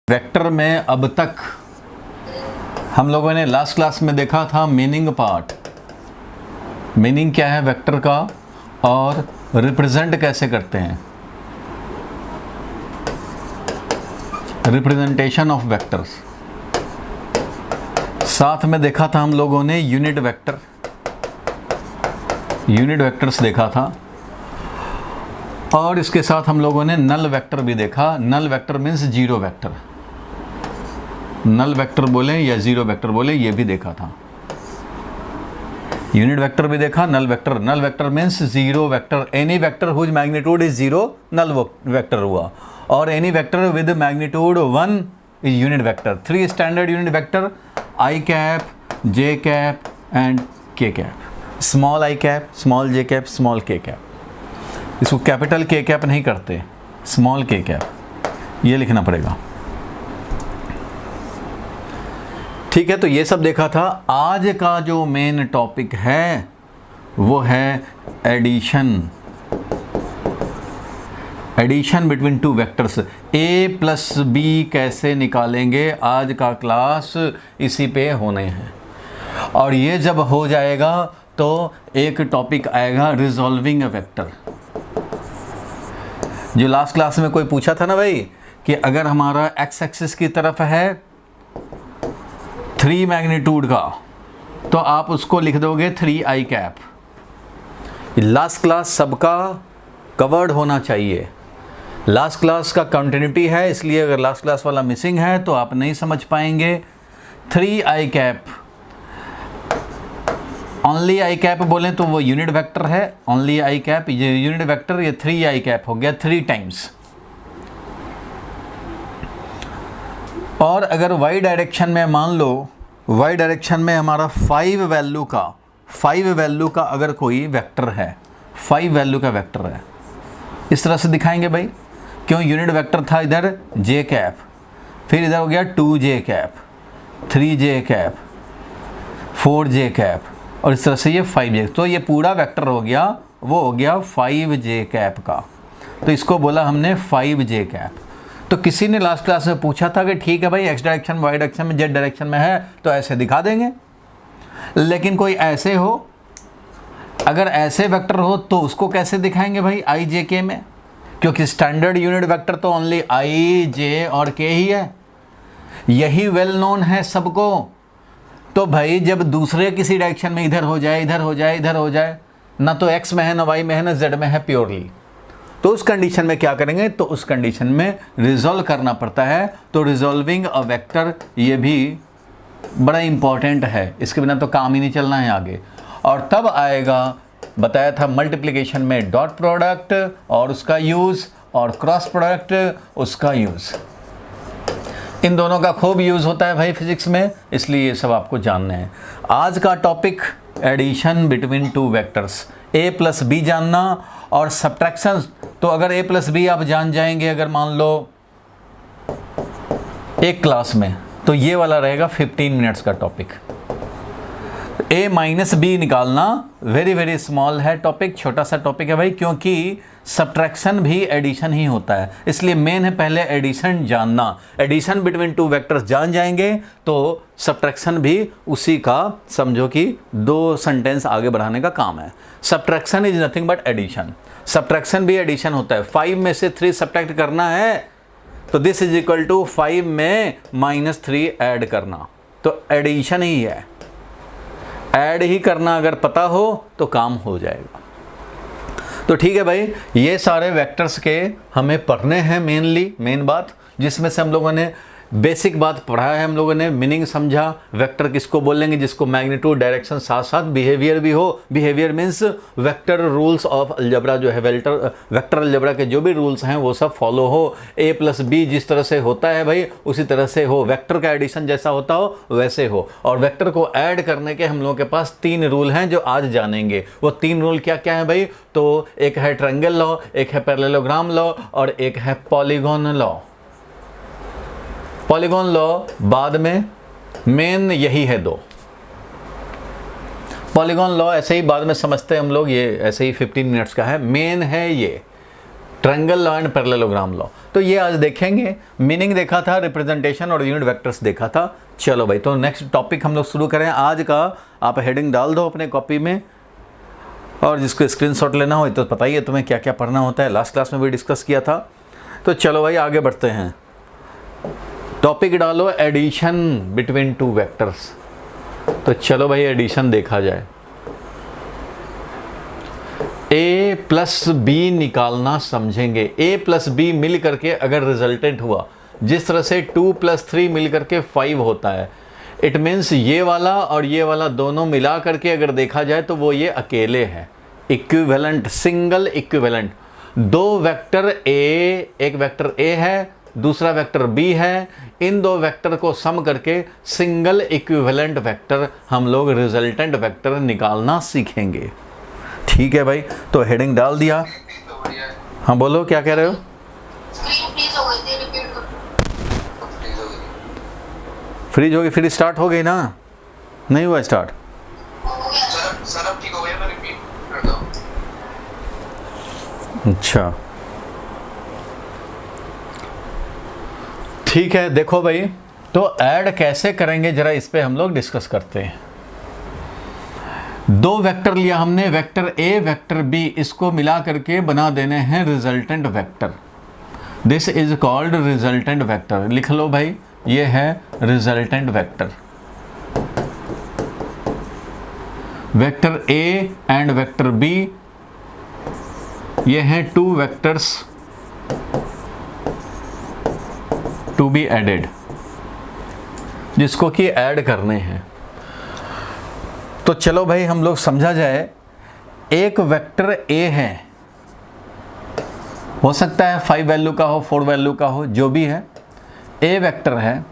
Vector में अब तक हम लोगों ने लास्ट क्लास में देखा था मीनिंग पार्ट। मीनिंग क्या है वेक्टर का और रिप्रेजेंट कैसे करते हैं, रिप्रेजेंटेशन ऑफ वेक्टर्स। साथ में देखा था हम लोगों ने यूनिट वेक्टर्स देखा था, और इसके साथ हम लोगों ने नल वेक्टर भी देखा। Null vector means zero vector, null vector बोले या जीरो वेक्टर बोले, ये भी देखा था। यूनिट वेक्टर भी देखा, null vector means zero vector, any vector whose magnitude is zero null vector हुआ, और any vector with magnitude 1 is unit vector. 3 standard unit vector, I cap, J cap and K cap. Small I cap, small J cap, small K cap. इसको capital K cap नहीं करते, small K cap, ये लिखना पड़ेगा। ठीक है, तो ये सब देखा था। आज का जो मेन टॉपिक है वो है addition between two vectors. a plus B कैसे निकालेंगे, आज का क्लास इसी पे होने हैं। और ये जब हो जाएगा तो एक टॉपिक आएगा रिजॉल्विंग अ वेक्टर। जो लास्ट क्लास में कोई पूछा था ना भाई कि अगर हमारा एक्स एक्सिस की तरफ है 3 मैग्नीट्यूड का, तो आप उसको लिख दोगे 3 आई कैप। लास्ट क्लास सबका कवर्ड होना चाहिए। लास्ट क्लास का कंटिन्यूटी है, इसलिए अगर लास्ट क्लास वाला मिसिंग है तो आप नहीं समझ पाएंगे। 3 आई कैप, ओनली आई कैप बोलें तो वो यूनिट वेक्टर है। ओनली आई कैप, ये यूनिट वेक्टर, ये 3 आई कैप हो गया 3 टाइम्स। और अगर y डायरेक्शन में मान लो, y डायरेक्शन में हमारा 5 वैल्यू का अगर कोई वेक्टर है, 5 वैल्यू का वेक्टर है, इस तरह से दिखाएंगे भाई। क्यों? यूनिट वेक्टर था इधर j कैप, फिर इधर हो गया 2j cap, 3j cap, 4j cap, और इस तरह से ये 5j। तो ये पूरा वेक्टर हो गया, वो हो गया 5j कैप का। तो इसको बोला हमने 5j कैप। तो किसी ने लास्ट क्लास में पूछा था कि ठीक है भाई, एक्स डायरेक्शन, वाई डायरेक्शन में, जेड डायरेक्शन में है तो ऐसे दिखा देंगे, लेकिन कोई ऐसे हो, अगर ऐसे वेक्टर हो तो उसको कैसे दिखाएंगे भाई आई जे के में? क्योंकि स्टैंडर्ड यूनिट वेक्टर तो ओनली आई जे और के ही है, यही वेल नोन है सबको। तो भाई जब दूसरे किसी डायरेक्शन में इधर हो जाए, इधर हो जाए, इधर हो जाए, ना तो एक्स में है, ना वाई में है, ना जेड में है प्योरली, तो उस कंडीशन में क्या करेंगे? तो उस कंडीशन में रिजॉल्व करना पड़ता है। तो रिजॉल्विंग अ वेक्टर ये भी बड़ा इंपॉर्टेंट है, इसके बिना तो काम ही नहीं चलना है आगे। और तब आएगा, बताया था मल्टीप्लिकेशन में डॉट प्रोडक्ट और उसका यूज़, और क्रॉस प्रोडक्ट उसका यूज़। इन दोनों का खूब यूज़ होता है भाई फिजिक्स में, इसलिए ये सब आपको जानना है। आज का topic addition between two vectors, a plus B जानना और सब्ट्रैक्शन। तो अगर a प्लस बी आप जान जाएंगे, अगर मान लो एक क्लास में, तो ये वाला रहेगा 15 मिनट्स का टॉपिक। a माइनस बी निकालना वेरी स्मॉल है टॉपिक, छोटा सा टॉपिक है भाई, क्योंकि सब्ट्रैक्शन भी एडिशन ही होता है, इसलिए मेन है पहले एडिशन जानना। एडिशन बिटवीन टू वेक्टर्स जान जाएंगे तो सब्ट्रैक्शन भी उसी का, समझो कि 2 सेंटेंस आगे बढ़ाने का काम है। Subtraction is nothing but addition. Subtraction भी एडिशन होता है। 5 में से 3 सब्ट्रैक्ट करना है तो दिस इज इक्वल टू 5 में -3 ऐड करना, तो एडिशन ही है। ऐड ही करना अगर पता हो तो काम हो जाएगा। तो ठीक है भाई, ये सारे वेक्टर्स के हमें पढ़ने हैं मेन बात, जिसमें से हम लोगों ने बेसिक बात पढ़ा है, हम लोगों ने मीनिंग समझा। वेक्टर किसको बोलेंगे? जिसको मैग्नीट्यूड, डायरेक्शन, साथ साथ बिहेवियर भी हो। Behaviour means vector rules of algebra जो है, वेक्टर अलजेब्रा के जो भी रूल्स हैं वो सब फॉलो हो। a प्लस बी जिस तरह से होता है भाई उसी तरह से हो, वेक्टर का एडिशन जैसा होता हो वैसे हो। और वेक्टर को ऐड करने के हम लोगों के पास 3 रूल हैं जो आज जानेंगे। वो 3 रूल क्या क्या है भाई? तो एक है ट्रायंगल लॉ, एक है पैरेललोग्राम लॉ, और एक है पॉलीगॉन लॉ। पॉलीगॉन लॉ बाद में, मेन यही है 2। पॉलीगॉन लॉ ऐसे ही बाद में समझते हैं हम लोग, ये ऐसे ही 15 मिनट्स का है, मेन है ये। Triangle law and parallelogram law. तो ये आज देखेंगे, मीनिंग देखा था, रिप्रेजेंटेशन और यूनिट वेक्टर्स देखा था। चलो भाई, तो नेक्स्ट टॉपिक हम लोग शुरू करें आज का। आप हेडिंग डाल दो अपने कॉपी में, और जिसको स्क्रीनशॉट लेना हो तो पता ही है तुम्हें क्या क्या पढ़ना होता है, लास्ट क्लास में भी डिस्कस किया था। तो चलो भाई आगे बढ़ते हैं। टॉपिक डालो एडिशन बिटवीन टू वेक्टर्स। तो चलो भाई एडिशन देखा जाए। a प्लस बी निकालना समझेंगे। a प्लस बी मिल करके अगर रिजल्टेंट हुआ, जिस तरह से 2 + 3 मिल करके 5 होता है, इट मीन्स ये वाला और ये वाला दोनों मिला करके अगर देखा जाए तो वो ये अकेले हैं, इक्विवेलेंट, सिंगल इक्विवेलेंट। दो वेक्टर a, एक वेक्टर a है, दूसरा वेक्टर b है, इन दो वेक्टर को सम करके सिंगल इक्विवेलेंट वेक्टर हम लोग रिजल्टेंट वेक्टर निकालना सीखेंगे। ठीक है भाई, तो हेडिंग डाल दिया। हाँ बोलो, क्या कह रहे हो? फ्रीज होगी, फिर स्टार्ट हो गई ना? नहीं हुआ स्टार्ट? अच्छा ठीक है। देखो भाई, तो ऐड कैसे करेंगे जरा इस पे हम लोग डिस्कस करते हैं। दो वेक्टर लिया हमने, वेक्टर ए वेक्टर बी, इसको मिला करके बना देने हैं resultant vector. This is called resultant vector. लिख लो भाई, ये है resultant vector. Vector A and vector B, ये हैं two vectors to be added, जिसको कि ऐड करने हैं। तो चलो भाई हम लोग समझा जाए। एक वेक्टर ए है, हो सकता है 5 वैल्यू का हो, 4 वैल्यू का हो, जो भी है, ए वेक्टर है।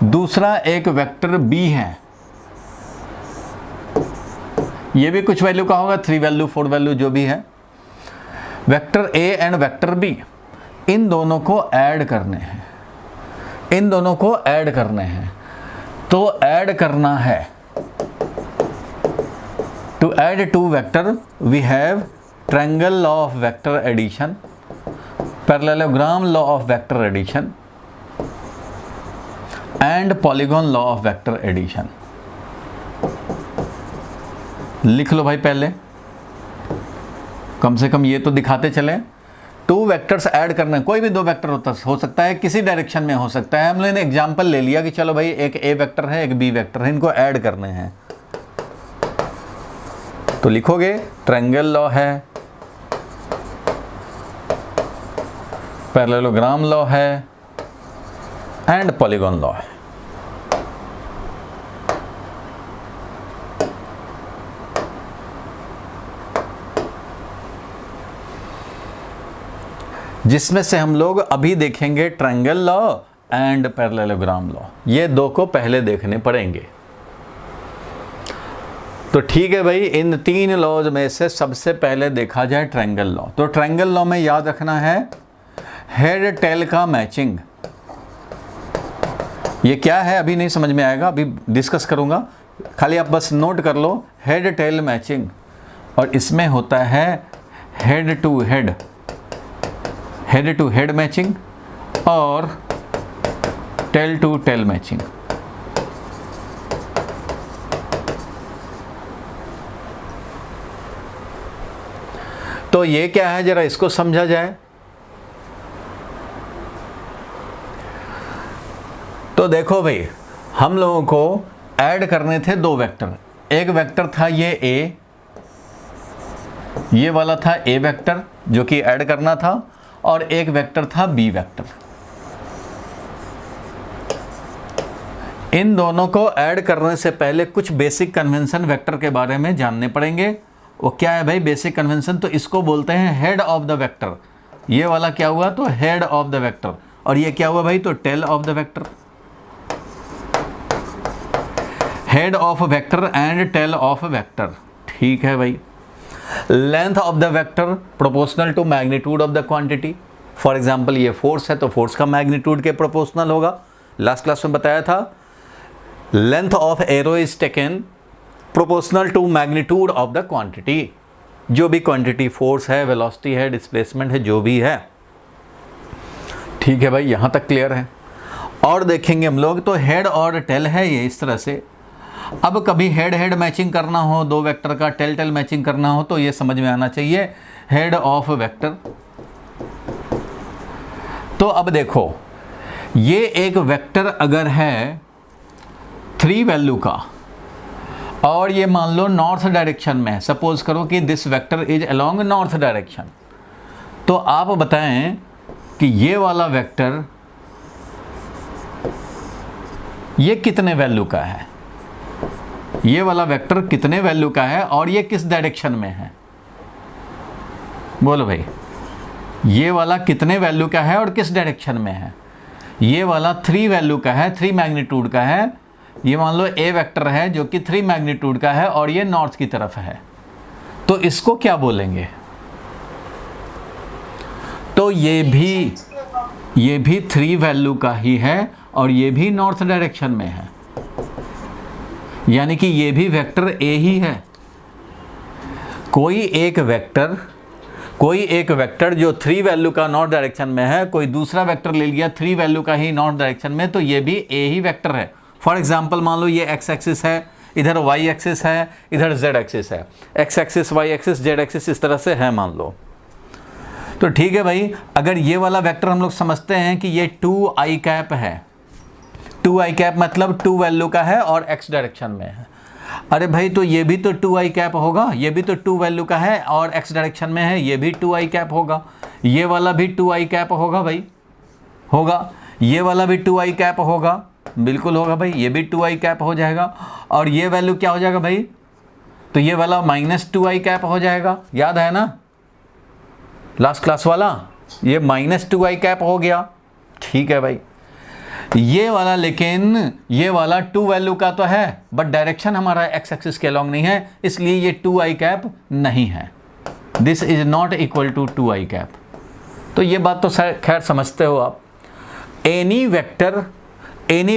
दूसरा एक वेक्टर बी है, ये भी कुछ वैल्यू का होगा, 3 वैल्यू 4 वैल्यू जो भी है। Vector A and vector B, इन दोनों को ऐड करने हैं, इन दोनों को ऐड करने हैं। तो ऐड करना है, to add two vector we have triangle law of vector addition, parallelogram law of vector addition and polygon law of vector addition। लिख लो भाई, पहले कम से कम ये तो दिखाते चले। टू वेक्टर्स ऐड करना है, कोई भी दो वेक्टर हो सकता है, किसी डायरेक्शन में हो सकता है। हमने एग्जांपल ले लिया कि चलो भाई एक ए वेक्टर है, एक बी वेक्टर है, इनको ऐड करने हैं। तो लिखोगे ट्रायंगल लॉ है, पैरेललोग्राम लॉ है एंड पॉलीगॉन लॉ है। जिसमें से हम लोग अभी देखेंगे triangle law and parallelogram law. ये दो को पहले देखने पड़ेंगे। तो ठीक है भाई, इन तीन लॉज में से सबसे पहले देखा जाए ट्रायंगल लॉ। तो ट्रायंगल लॉ में याद रखना है हेड टेल का मैचिंग। ये क्या है अभी नहीं समझ में आएगा, अभी डिस्कस करूंगा, खाली आप बस नोट कर लो हेड टेल मैचिंग। और इसमें होता है हेड टू हेड मैचिंग और टेल टू टेल मैचिंग। तो ये क्या है जरा इसको समझा जाए। तो देखो भाई, हम लोगों को ऐड करने थे दो वेक्टर। एक वेक्टर था ये ए, ये वाला था ए वेक्टर जो कि ऐड करना था, और एक वेक्टर था बी वेक्टर। इन दोनों को ऐड करने से पहले कुछ बेसिक कन्वेंशन वेक्टर के बारे में जानने पड़ेंगे। वो क्या है भाई बेसिक कन्वेंशन? तो इसको बोलते हैं हेड ऑफ द वेक्टर। ये वाला क्या हुआ? तो हेड ऑफ द वेक्टर। और ये क्या हुआ भाई? तो tail of the vector. Head of vector and tail of vector. ठीक है भाई। Length of the vector proportional to magnitude of the quantity. For example ये फोर्स है तो फोर्स का मैग्नीट्यूड के प्रोपोर्शनल होगा। लास्ट क्लास में बताया था। Length of arrow is taken proportional to magnitude of the quantity. जो भी क्वांटिटी, फोर्स है, वेलोसिटी है, डिस्प्लेसमेंट है, जो भी है। ठीक है भाई, यहाँ तक क्लियर है। और देखेंगे हम लोग तो हेड और टेल है ये इस तरह से। अब कभी हेड हेड मैचिंग करना हो, दो वेक्टर का टेल टेल मैचिंग करना हो, तो ये समझ में आना चाहिए हेड ऑफ वेक्टर। तो अब देखो, ये एक वेक्टर अगर है 3 वैल्यू का और ये मान लो नॉर्थ डायरेक्शन में है, सपोज करो कि this vector is along north direction, तो आप बताएं कि ये वाला वेक्टर ये कितने वैल्यू का है, ये वाला वेक्टर कितने वैल्यू का है और ये किस डायरेक्शन में है? बोलो भाई, ये वाला कितने वैल्यू का है और किस डायरेक्शन में है? ये वाला 3 वैल्यू का है, 3 मैग्नीट्यूड का है। ये मान लो ए वेक्टर है जो कि 3 मैग्नीट्यूड का है और ये नॉर्थ की तरफ है, तो इसको क्या बोलेंगे? तो ये भी 3 वैल्यू का ही है और ये भी नॉर्थ डायरेक्शन में है, यानी कि ये भी वेक्टर ए ही है। कोई एक वेक्टर जो 3 वैल्यू का नॉर्थ डायरेक्शन में है, कोई दूसरा वेक्टर ले लिया 3 वैल्यू का ही नॉर्थ डायरेक्शन में, तो ये भी ए ही वेक्टर है। फॉर एग्जाम्पल मान लो ये एक्स एक्सिस है, इधर वाई एक्सिस है, इधर जेड एक्सिस है, X axis Y axis Z axis इस तरह से है मान लो। तो ठीक है भाई, अगर ये वाला वेक्टर हम लोग समझते हैं कि ये 2i कैप है, 2i कैप मतलब 2 वैल्यू का है और x डायरेक्शन में है। अरे भाई, तो ये भी तो 2i कैप होगा, ये भी तो 2 वैल्यू का है और x डायरेक्शन में है, ये भी 2i कैप होगा। ये वाला भी 2i कैप होगा भाई, होगा। ये वाला भी 2i कैप होगा, बिल्कुल होगा भाई, ये भी 2i कैप हो जाएगा। और ये वैल्यू क्या हो जाएगा भाई? तो ये वाला -2i कैप हो जाएगा, याद है ना लास्ट क्लास वाला, ये -2i कैप हो गया। ठीक है भाई, ये वाला, लेकिन ये वाला 2 वैल्यू का तो है बट डायरेक्शन हमारा एक्स एक्सिस के अलॉन्ग नहीं है, इसलिए ये 2i कैप नहीं है। This is not equal to 2i cap. तो ये बात तो खैर समझते हो आप। एनी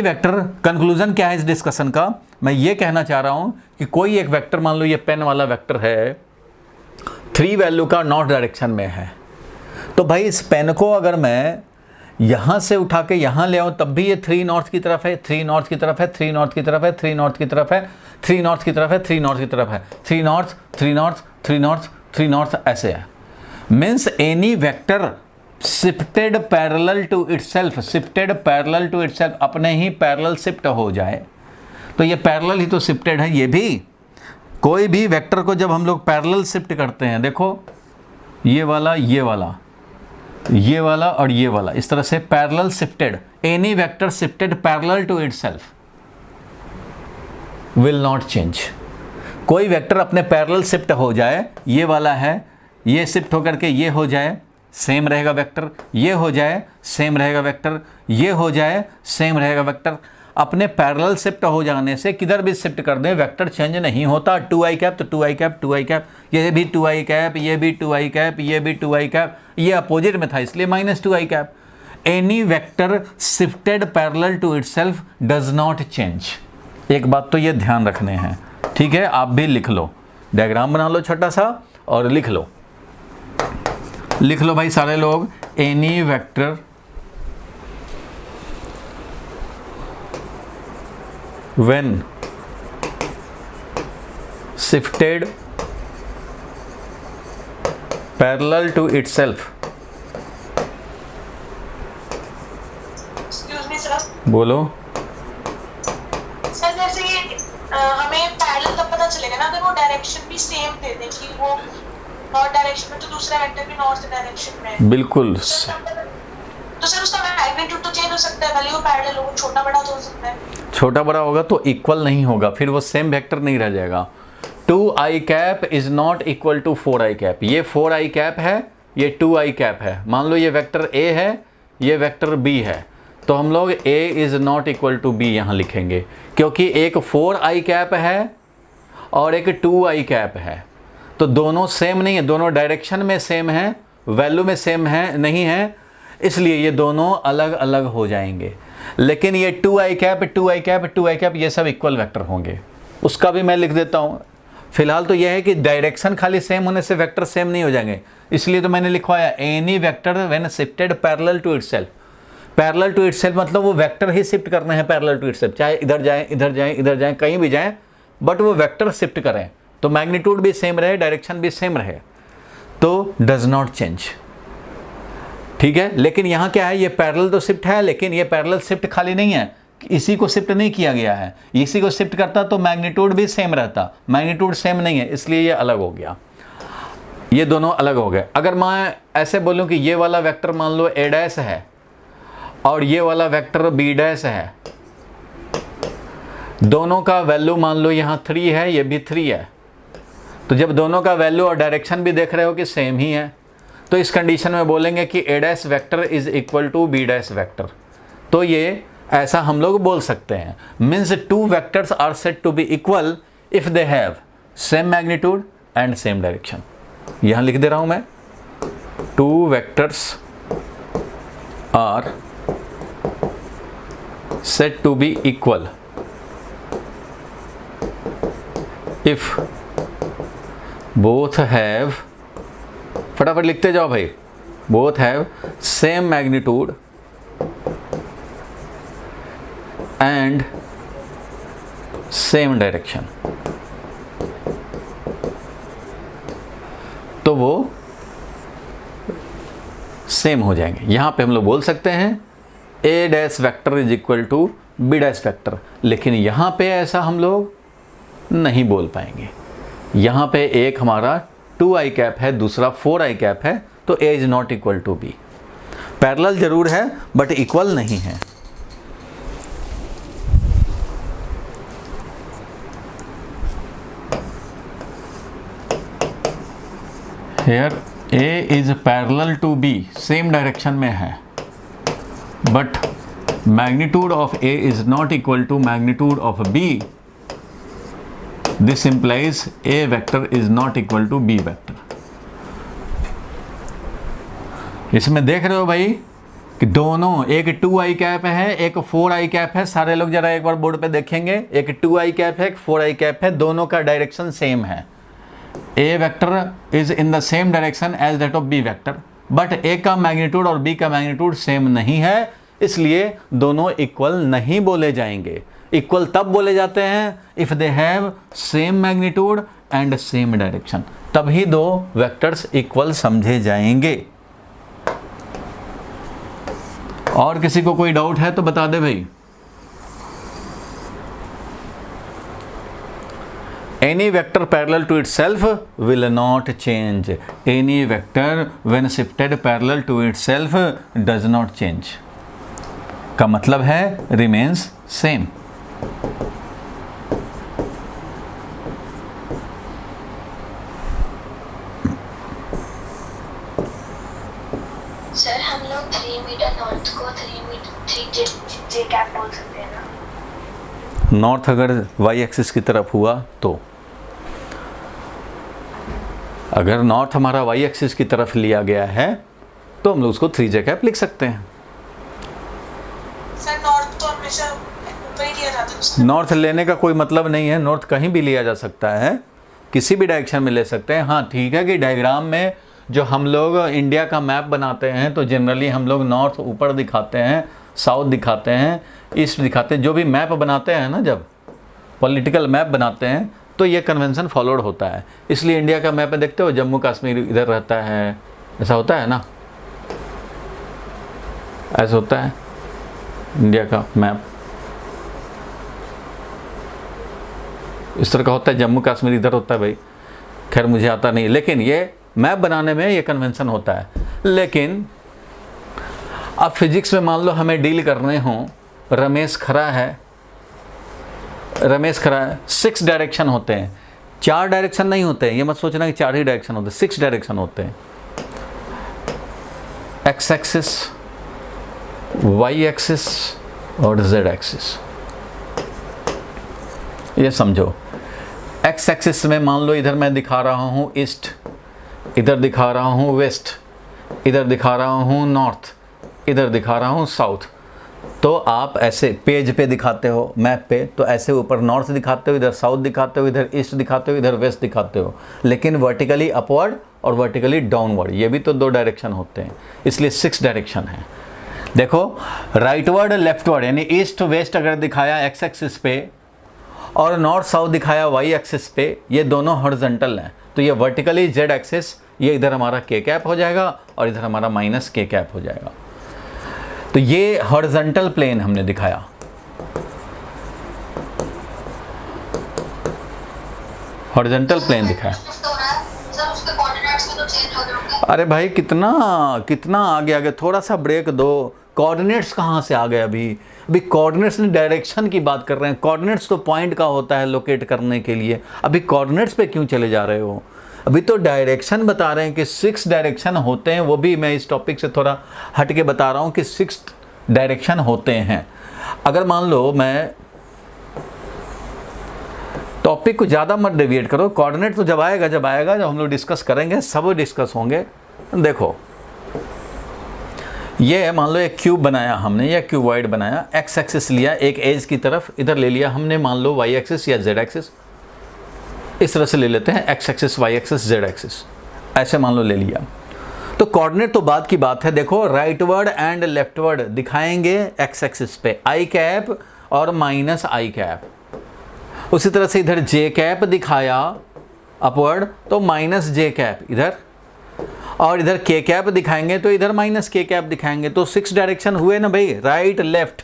वेक्टर कंक्लूजन क्या है इस डिस्कशन का? मैं ये कहना चाह रहा हूं कि कोई एक वेक्टर, मान लो ये पेन वाला वेक्टर है, 3 वैल्यू का नॉर्थ डायरेक्शन में है, तो भाई इस पेन को अगर मैं यहाँ से उठा के यहाँ ले आऊँ तब भी ये 3 नॉर्थ की तरफ है, 3 नॉर्थ की तरफ है, 3 नॉर्थ की तरफ है, 3 नॉर्थ की तरफ है, 3 नॉर्थ की तरफ है, 3 नॉर्थ की तरफ है, 3 नॉर्थ 3 नॉर्थ 3 नॉर्थ 3 नॉर्थ ऐसे है। Means any vector shifted parallel to itself, shifted parallel to itself, अपने ही पैरेलल शिफ्ट हो जाए, तो ये पैरेलल ही तो शिफ्टेड है। ये भी कोई भी वेक्टर को जब हम लोग पैरेलल शिफ्ट करते हैं, देखो ये वाला ये वाला ये वाला और ये वाला, इस तरह से parallel shifted, any vector shifted parallel to itself will not change. कोई वेक्टर अपने पैरेलल शिफ्ट हो जाए, ये वाला है, ये शिफ्ट होकर के ये हो जाए, सेम रहेगा वेक्टर, ये हो जाए सेम रहेगा वेक्टर, ये हो जाए सेम रहेगा वेक्टर। अपने पैरेलल शिफ्ट हो जाने से किधर भी शिफ्ट कर दें वेक्टर चेंज नहीं होता। 2i कैप तो 2i कैप 2i कैप, ये भी 2i कैप, ये भी 2i कैप, ये भी 2i कैप, ये अपोजिट में था इसलिए -2i cap. Any vector shifted parallel to itself does not change. एक बात तो ये ध्यान रखने हैं, ठीक है? आप भी लिख लो, डायग्राम बना लो छोटा सा और लिख लो भाई सारे लोग। Any vector when shifted parallel to itself, Excuse me, sir. बोलो। सर जैसे ये हमें पैरेलल तब पता चलेगा ना अगर वो डायरेक्शन भी सेम दे दे कि वो नॉर्थ डायरेक्शन में तो दूसरा वेक्टर भी नॉर्थ डायरेक्शन में है। बिल्कुल। तो सर उसका मैग्नीट्यूड तो चेंज हो सकता है, भले वो पैरेलल हो, छोटा बड़ा तो हो सकता है। छोटा बड़ा होगा तो इक्वल नहीं होगा, फिर वो सेम वेक्टर नहीं रह जाएगा। 2i cap is not equal to 4i cap. ये 4i कैप है, ये 2i कैप है। मान लो ये वेक्टर a है, ये वेक्टर b है, तो हम लोग a is not equal to b यहाँ लिखेंगे, क्योंकि एक 4i कैप है और एक 2i कैप है, तो दोनों सेम नहीं है, दोनों डायरेक्शन में सेम है, वैल्यू में सेम है नहीं है, इसलिए ये दोनों अलग अलग हो जाएंगे। लेकिन ये 2i cap 2i cap 2i cap ये सब इक्वल वेक्टर होंगे। उसका भी मैं लिख देता हूँ, फिलहाल तो यह है कि डायरेक्शन खाली सेम होने से वेक्टर सेम नहीं हो जाएंगे, इसलिए तो मैंने लिखवाया any vector when shifted parallel to itself. Parallel to itself मतलब वो वेक्टर ही शिफ्ट करने हैं पैरेलल टू इटसेल्फ, चाहे इधर जाएं इधर जाएं इधर जाएं कहीं भी जाएं, बट वो वेक्टर शिफ्ट करें तो मैग्नीट्यूड भी सेम रहे, डायरेक्शन भी सेम रहे, तो डज नॉट चेंज। ठीक है, लेकिन यहाँ क्या है, ये पैरेलल तो शिफ्ट है, लेकिन ये पैरेलल शिफ्ट खाली नहीं है, इसी को शिफ्ट नहीं किया गया है। इसी को शिफ्ट करता तो मैग्नीट्यूड भी सेम रहता, मैग्नीट्यूड सेम नहीं है इसलिए ये अलग हो गया, ये दोनों अलग हो गए। अगर मैं ऐसे बोलूं कि ये वाला वेक्टर मान लो a डैश है और ये वाला वेक्टर b डैश है, दोनों का वैल्यू मान लो यहाँ 3 है, ये भी 3 है, तो जब दोनों का वैल्यू और डायरेक्शन भी देख रहे हो कि सेम ही है, तो इस कंडीशन में बोलेंगे कि a dash vector is equal to b dash vector. तो ये ऐसा हम लोग बोल सकते हैं, means two vectors are said to be equal if they have same magnitude and same direction. यहां लिख दे रहा हूं मैं, two vectors are said to be equal if both have, फटाफट लिखते जाओ भाई, both have same magnitude and same direction, तो वो सेम हो जाएंगे। यहां पे हम लोग बोल सकते हैं a dash vector is equal to b dash vector, लेकिन यहां पे ऐसा हम लोग नहीं बोल पाएंगे। यहां पे एक हमारा 2i कैप है, दूसरा 4i कैप है, तो a is not equal to b। Parallel जरूर है बट इक्वल नहीं है। Here A is parallel to B, same direction में है, but magnitude of A is not equal to magnitude of B. This implies A vector is not equal to B vector. इसमें देख रहे हो भाई कि दोनों, एक 2i कैप है एक 4i कैप है, सारे लोग जरा एक बार बोर्ड पे देखेंगे, एक 2i कैप है एक 4i कैप है, दोनों का डायरेक्शन सेम है। A vector is in the same direction as that of B vector, but A का मैग्नीट्यूड और B का मैग्नीट्यूड सेम नहीं है, इसलिए दोनों इक्वल नहीं बोले जाएंगे। इक्वल तब बोले जाते हैं if they have same magnitude and same direction, तभी दो वेक्टर्स इक्वल समझे जाएंगे। और किसी को कोई डाउट है तो बता दे भाई। Any vector parallel to itself will not change. Any vector when shifted parallel to itself does not change. का मतलब है remains same. सर हम लोग 3 मीटर नॉर्थ को 3 जे कैप बोल सकते हैं ना? नॉर्थ अगर y एक्सिस की तरफ हुआ तो, अगर नॉर्थ हमारा y एक्सिस की तरफ लिया गया है तो हम लोग उसको 3j कैप लिख सकते हैं। सर नॉर्थ तो हमेशा ऊपर ही लिया जाता है उसका। नॉर्थ लेने का कोई मतलब नहीं है, नॉर्थ कहीं भी लिया जा सकता है, किसी भी डायरेक्शन में ले सकते हैं। हाँ ठीक है कि डायग्राम में जो हम लोग इंडिया का मैप बनाते हैं तो जनरली हम लोग नॉर्थ ऊपर दिखाते हैं, साउथ दिखाते हैं, ईस्ट दिखाते हैं। जो भी मैप बनाते हैं ना, जब पॉलिटिकल मैप बनाते हैं तो ये कन्वेंशन फॉलोड होता है। इसलिए इंडिया का मैप में देखते हो जम्मू कश्मीर इधर रहता है, ऐसा होता है ना, ऐसा होता है इंडिया का मैप, इस तरह का होता है। जम्मू कश्मीर इधर होता है भाई, खैर मुझे आता नहीं, लेकिन ये मैप बनाने में ये कन्वेंशन होता है। लेकिन अब फिजिक्स में मान लो हमें डील करने हों, रमेश खड़ा है, 6 डायरेक्शन होते हैं, 4 डायरेक्शन नहीं होते हैं, ये मत सोचना कि 4 ही डायरेक्शन होते हैं, 6 डायरेक्शन होते हैं। एक्स एक्सिस, वाई एक्सिस और जेड एक्सिस। ये समझो, एक्स एक्सिस में मान लो इधर मैं दिखा रहा हूँ ईस्ट, इधर दिखा रहा हूँ वेस्ट, इधर दिखा रहा हूँ नॉर्थ, इधर दिखा रहा हूँ साउथ। तो आप ऐसे पेज पे दिखाते हो, मैप पे, तो ऐसे ऊपर नॉर्थ दिखाते हो, इधर साउथ दिखाते हो, इधर ईस्ट दिखाते हो, इधर वेस्ट दिखाते हो, लेकिन वर्टिकली अपवर्ड और वर्टिकली डाउनवर्ड, ये भी तो 2 डायरेक्शन होते हैं, इसलिए 6 डायरेक्शन है। देखो राइटवर्ड लेफ्टवर्ड यानी ईस्ट वेस्ट अगर दिखाया एक्स एक्सिस पे और नॉर्थ साउथ दिखाया वाई एक्सिस पे, ये दोनों हॉरिजॉन्टल हैं, तो ये वर्टिकली जेड एक्सिस, ये इधर हमारा के कैप हो जाएगा और इधर हमारा माइनस के कैप हो जाएगा। तो ये हॉरिजॉन्टल प्लेन हमने दिखाया। हॉरिजॉन्टल प्लेन दिखाया। सर उसके कोऑर्डिनेट्स भी तो चेंज हो जाएंगे। अरे भाई कितना आगे आगे, थोड़ा सा ब्रेक दो। कोऑर्डिनेट्स कहाँ से आ गए अभी कोऑर्डिनेट्स ने डायरेक्शन की बात कर रहे हैं। कोऑर्डिनेट्स तो पॉइंट का होता है लोकेट करने के लिए, अभी कोऑर्डिनेट्स पे क्यों चले जा रहे हो? अभी तो डायरेक्शन बता रहे हैं कि 6 डायरेक्शन होते हैं, वो भी मैं इस टॉपिक से थोड़ा हट के बता रहा हूँ कि 6 डायरेक्शन होते हैं। अगर मान लो मैं टॉपिक को ज़्यादा मत डेविएट करो, कोऑर्डिनेट तो जब आएगा जब हम लोग डिस्कस करेंगे, सब डिस्कस होंगे। देखो ये मान लो एक क्यूब बनाया हमने या क्यूबॉइड बनाया, एक्स एक्सिस लिया एक एज की तरफ, इधर ले लिया हमने मान लो वाई एक्सिस या जेड एक्सिस, इस तरह से ले लेते हैं X axis Y axis Z axis, ऐसे मान लो ले लिया। तो कोऑर्डिनेट तो बाद की बात है। देखो राइटवर्ड एंड लेफ्टवर्ड दिखाएंगे एक्स एक्सिस पे आई कैप और माइनस आई कैप, उसी तरह से इधर जे कैप दिखाया अपवर्ड तो माइनस जे कैप इधर, और इधर के कैप दिखाएंगे तो इधर माइनस के कैप दिखाएंगे। तो 6 डायरेक्शन हुए ना भाई, राइट लेफ्ट।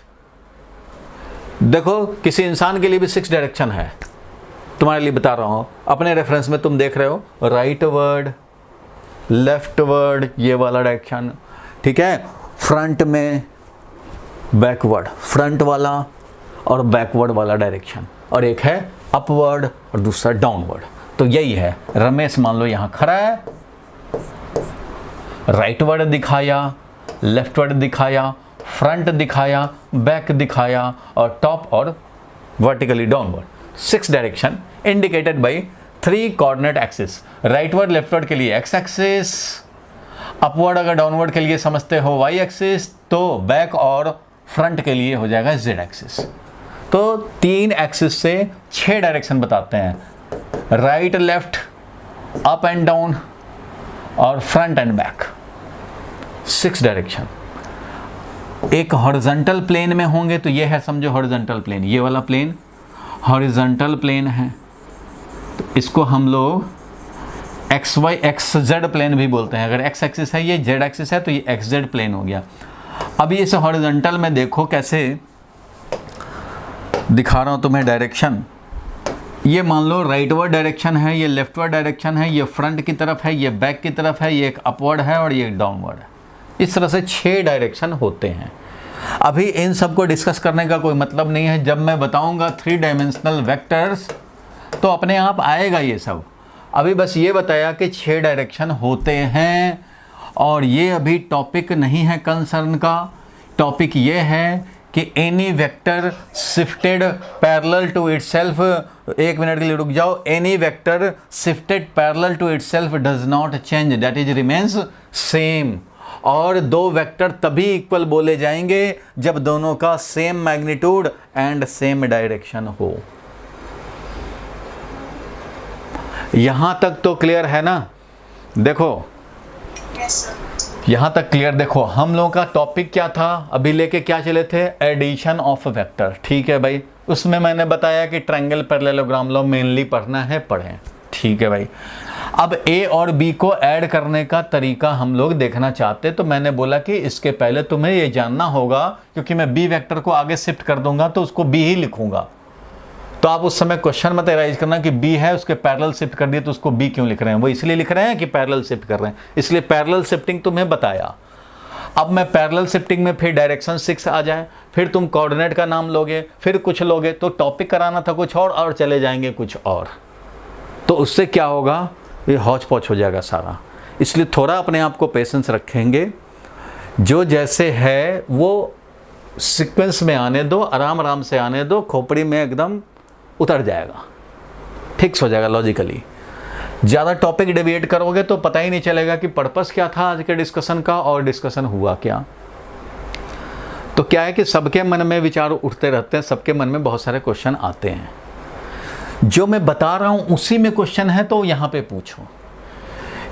देखो किसी इंसान के लिए भी 6 डायरेक्शन है, तुम्हारे लिए बता रहा हूँ, अपने रेफरेंस में तुम देख रहे हो राइट वर्ड लेफ्ट वर्ड, ये वाला डायरेक्शन, ठीक है। फ्रंट में बैकवर्ड, फ्रंट वाला और बैकवर्ड वाला डायरेक्शन, और एक है अपवर्ड और दूसरा डाउनवर्ड। तो यही है। रमेश मान लो यहाँ खड़ा है, राइट वर्ड दिखाया, लेफ्ट वर्ड दिखाया, फ्रंट दिखाया, बैक दिखाया और टॉप और vertically downward. 6 direction indicated by 3 coordinate axis. Rightward leftward के लिए एक्स एक्सिस, अपवर्ड अगर डाउनवर्ड के लिए समझते हो वाई एक्सिस, तो बैक और फ्रंट के लिए हो जाएगा जेड एक्सिस। तो 3 एक्सिस से 6 डायरेक्शन बताते हैं, right left, up and down और फ्रंट एंड बैक। 6 डायरेक्शन। एक हॉरिजॉन्टल प्लेन में होंगे तो ये है, समझो हॉरिजॉन्टल प्लेन, ये वाला प्लेन हॉरिजॉन्टल प्लेन है, तो इसको हम लोग X Y X Z plane भी बोलते हैं। अगर एक्स एक्सिस है ये, जेड एक्सिस है तो ये एक्स जेड प्लेन हो गया। अभी इस हॉरिजॉन्टल में देखो कैसे दिखा रहा हूँ तुम्हें डायरेक्शन। ये मान लो राइटवर्ड डायरेक्शन है, ये लेफ्टवर्ड डायरेक्शन है, ये फ्रंट की तरफ है, ये बैक की तरफ है, ये एक अपवर्ड है और ये एक डाउनवर्ड है। इस तरह से 6 डायरेक्शन होते हैं। अभी इन सब को डिस्कस करने का कोई मतलब नहीं है, जब मैं बताऊंगा 3 डायमेंशनल वेक्टर्स तो अपने आप आएगा ये सब। अभी बस ये बताया कि 6 डायरेक्शन होते हैं, और ये अभी टॉपिक नहीं है कंसर्न का। टॉपिक ये है कि any vector shifted parallel to itself, 1 minute के लिए रुक जाओ, any vector shifted parallel to itself does not change, that is remains same. और 2 वेक्टर तभी इक्वल बोले जाएंगे जब दोनों का same magnitude and same direction हो। यहां तक तो क्लियर है ना? देखो यहां तक क्लियर। देखो हम लोगों का टॉपिक क्या था, अभी लेके क्या चले थे, एडिशन ऑफ वेक्टर, ठीक है भाई। उसमें मैंने बताया कि ट्रायंगल पैरेललोग्राम लॉ मेनली पढ़ना है, पढ़ें, ठीक है भाई। अब ए और बी को ऐड करने का तरीका हम लोग देखना चाहते, तो मैंने बोला कि इसके पहले तुम्हें ये जानना होगा, क्योंकि मैं बी वेक्टर को आगे शिफ्ट कर दूंगा तो उसको बी ही लिखूंगा। तो आप उस समय क्वेश्चन मत एराइज करना कि बी है उसके पैरेलल शिफ्ट कर दिए तो उसको बी क्यों लिख रहे हैं। वो इसलिए लिख रहे हैं कि पैरेलल शिफ्ट कर रहे हैं, इसलिए पैरेलल शिफ्टिंग तुम्हें बताया। अब मैं पैरेलल शिफ्टिंग में फिर डायरेक्शन 6 आ जाए, फिर तुम कोऑर्डिनेट का नाम लोगे, फिर कुछ लोगे, तो टॉपिक कराना था कुछ और चले जाएंगे कुछ और, तो उससे क्या होगा, ये हौच पौच हो जाएगा सारा। इसलिए थोड़ा अपने आप को पेशेंस रखेंगे, जो जैसे है वो सीक्वेंस में आने दो, आराम आराम से आने दो, खोपड़ी में एकदम उतर जाएगा, फिक्स हो जाएगा लॉजिकली। ज़्यादा टॉपिक डेविएट करोगे तो पता ही नहीं चलेगा कि पर्पस क्या था आज के डिस्कशन का और डिस्कशन हुआ क्या। तो क्या है कि सबके मन में विचार उठते रहते हैं, सबके मन में बहुत सारे क्वेश्चन आते हैं। जो मैं बता रहा हूँ उसी में क्वेश्चन है तो यहाँ पे पूछो।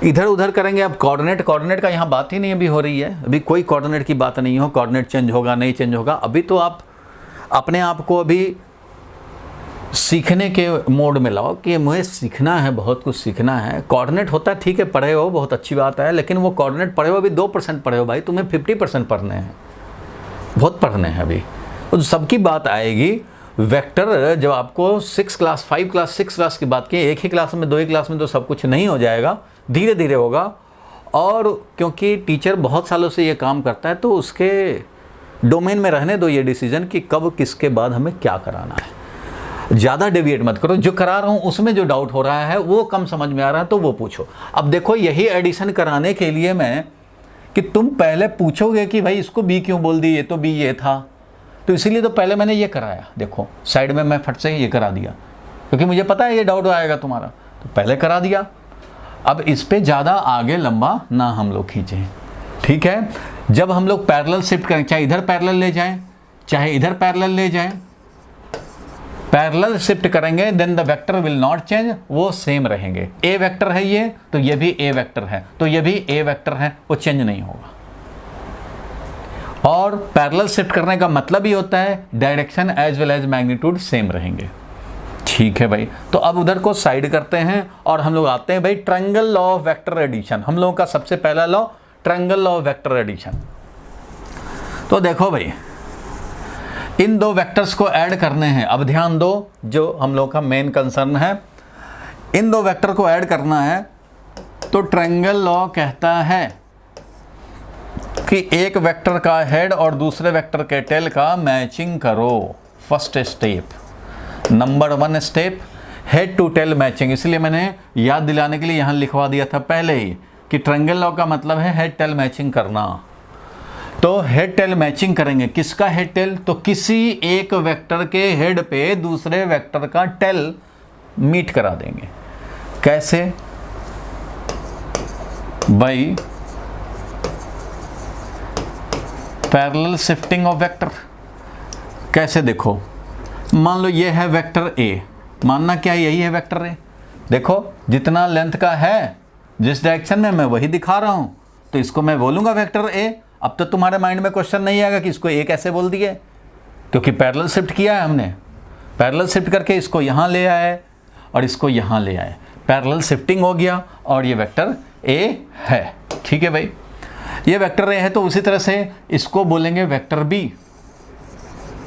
इधर उधर करेंगे। अब कोऑर्डिनेट का यहाँ बात ही नहीं अभी हो रही है, अभी कोई कोऑर्डिनेट की बात नहीं हो। कोऑर्डिनेट चेंज होगा नहीं चेंज होगा, अभी तो आप अपने आप को अभी सीखने के मोड में लाओ कि मुझे सीखना है, बहुत कुछ सीखना है। कोऑर्डिनेट होता है ठीक है, पढ़े हो बहुत अच्छी बात है, लेकिन वो कोऑर्डिनेट पढ़े हो अभी 2% पढ़े हो भाई, तुम्हें 50% पढ़ने हैं, बहुत पढ़ने हैं अभी। तो सबकी बात आएगी। वेक्टर जब आपको 6 क्लास 5 क्लास 6 क्लास की बात की, एक ही क्लास में 2 ही क्लास में तो सब कुछ नहीं हो जाएगा, धीरे धीरे होगा। और क्योंकि टीचर बहुत सालों से ये काम करता है तो उसके डोमेन में रहने दो ये डिसीजन कि कब किसके बाद हमें क्या कराना है। ज़्यादा डेविएट मत करो। जो करा रहा हूँ उसमें जो डाउट हो रहा है वो कम समझ में आ रहा है तो वो पूछो। अब देखो यही एडिशन कराने के लिए मैं कि तुम पहले पूछोगे कि भाई इसको बी क्यों बोल दी, ये तो बी ये था, तो इसीलिए तो पहले मैंने ये कराया। देखो साइड में मैं फट से ये करा दिया क्योंकि मुझे पता है ये डाउट आएगा तुम्हारा, तो पहले करा दिया। अब इस पे ज़्यादा आगे लंबा ना हम लोग खींचें, ठीक है। जब हम लोग पैरेलल शिफ्ट करें, चाहे इधर पैरेलल ले जाएं चाहे इधर पैरेलल ले जाएं, पैरेलल शिफ्ट करेंगे then the vector will not change, वो सेम रहेंगे। ए वेक्टर है ये तो ये भी ए वेक्टर है, तो ये भी ए वेक्टर है, वो चेंज नहीं होगा। और पैरेलल शिफ्ट करने का मतलब ही होता है direction as well as magnitude same रहेंगे, ठीक है भाई। तो अब उधर को साइड करते हैं और हम लोग आते हैं भाई triangle law of vector addition. हम लोगों का सबसे पहला law triangle law of vector addition. तो देखो भाई इन दो वेक्टर्स को ऐड करने हैं। अब ध्यान दो, जो हम लोग का मेन कंसर्न है, इन दो वेक्टर को ऐड करना है। तो ट्रायंगल लॉ कहता है कि एक वेक्टर का हेड और दूसरे वेक्टर के टेल का मैचिंग करो। First step, number 1 step, head to tail matching. इसलिए मैंने याद दिलाने के लिए यहाँ लिखवा दिया था पहले ही कि ट्रायंगल लॉ का मतलब है हेड टेल मैचिंग करना। तो हेड टेल मैचिंग करेंगे। किसका हेड टेल? तो किसी एक वेक्टर के हेड पे दूसरे वेक्टर का टेल मीट करा देंगे। कैसे भाई? Parallel shifting of vector. कैसे? देखो मान लो ये है वेक्टर ए, मानना क्या यही है वेक्टर ए। देखो जितना लेंथ का है जिस डायरेक्शन में मैं वही दिखा रहा हूं, तो इसको मैं बोलूंगा वेक्टर ए। अब तो तुम्हारे माइंड में क्वेश्चन नहीं आएगा कि इसको ए कैसे बोल दिए, क्योंकि पैरेलल शिफ्ट किया है हमने। पैरेलल शिफ्ट करके इसको यहाँ ले आए और इसको यहाँ ले आए, पैरेलल शिफ्टिंग हो गया और ये वेक्टर ए है, ठीक है भाई। ये वेक्टर ए है तो उसी तरह से इसको बोलेंगे वेक्टर बी।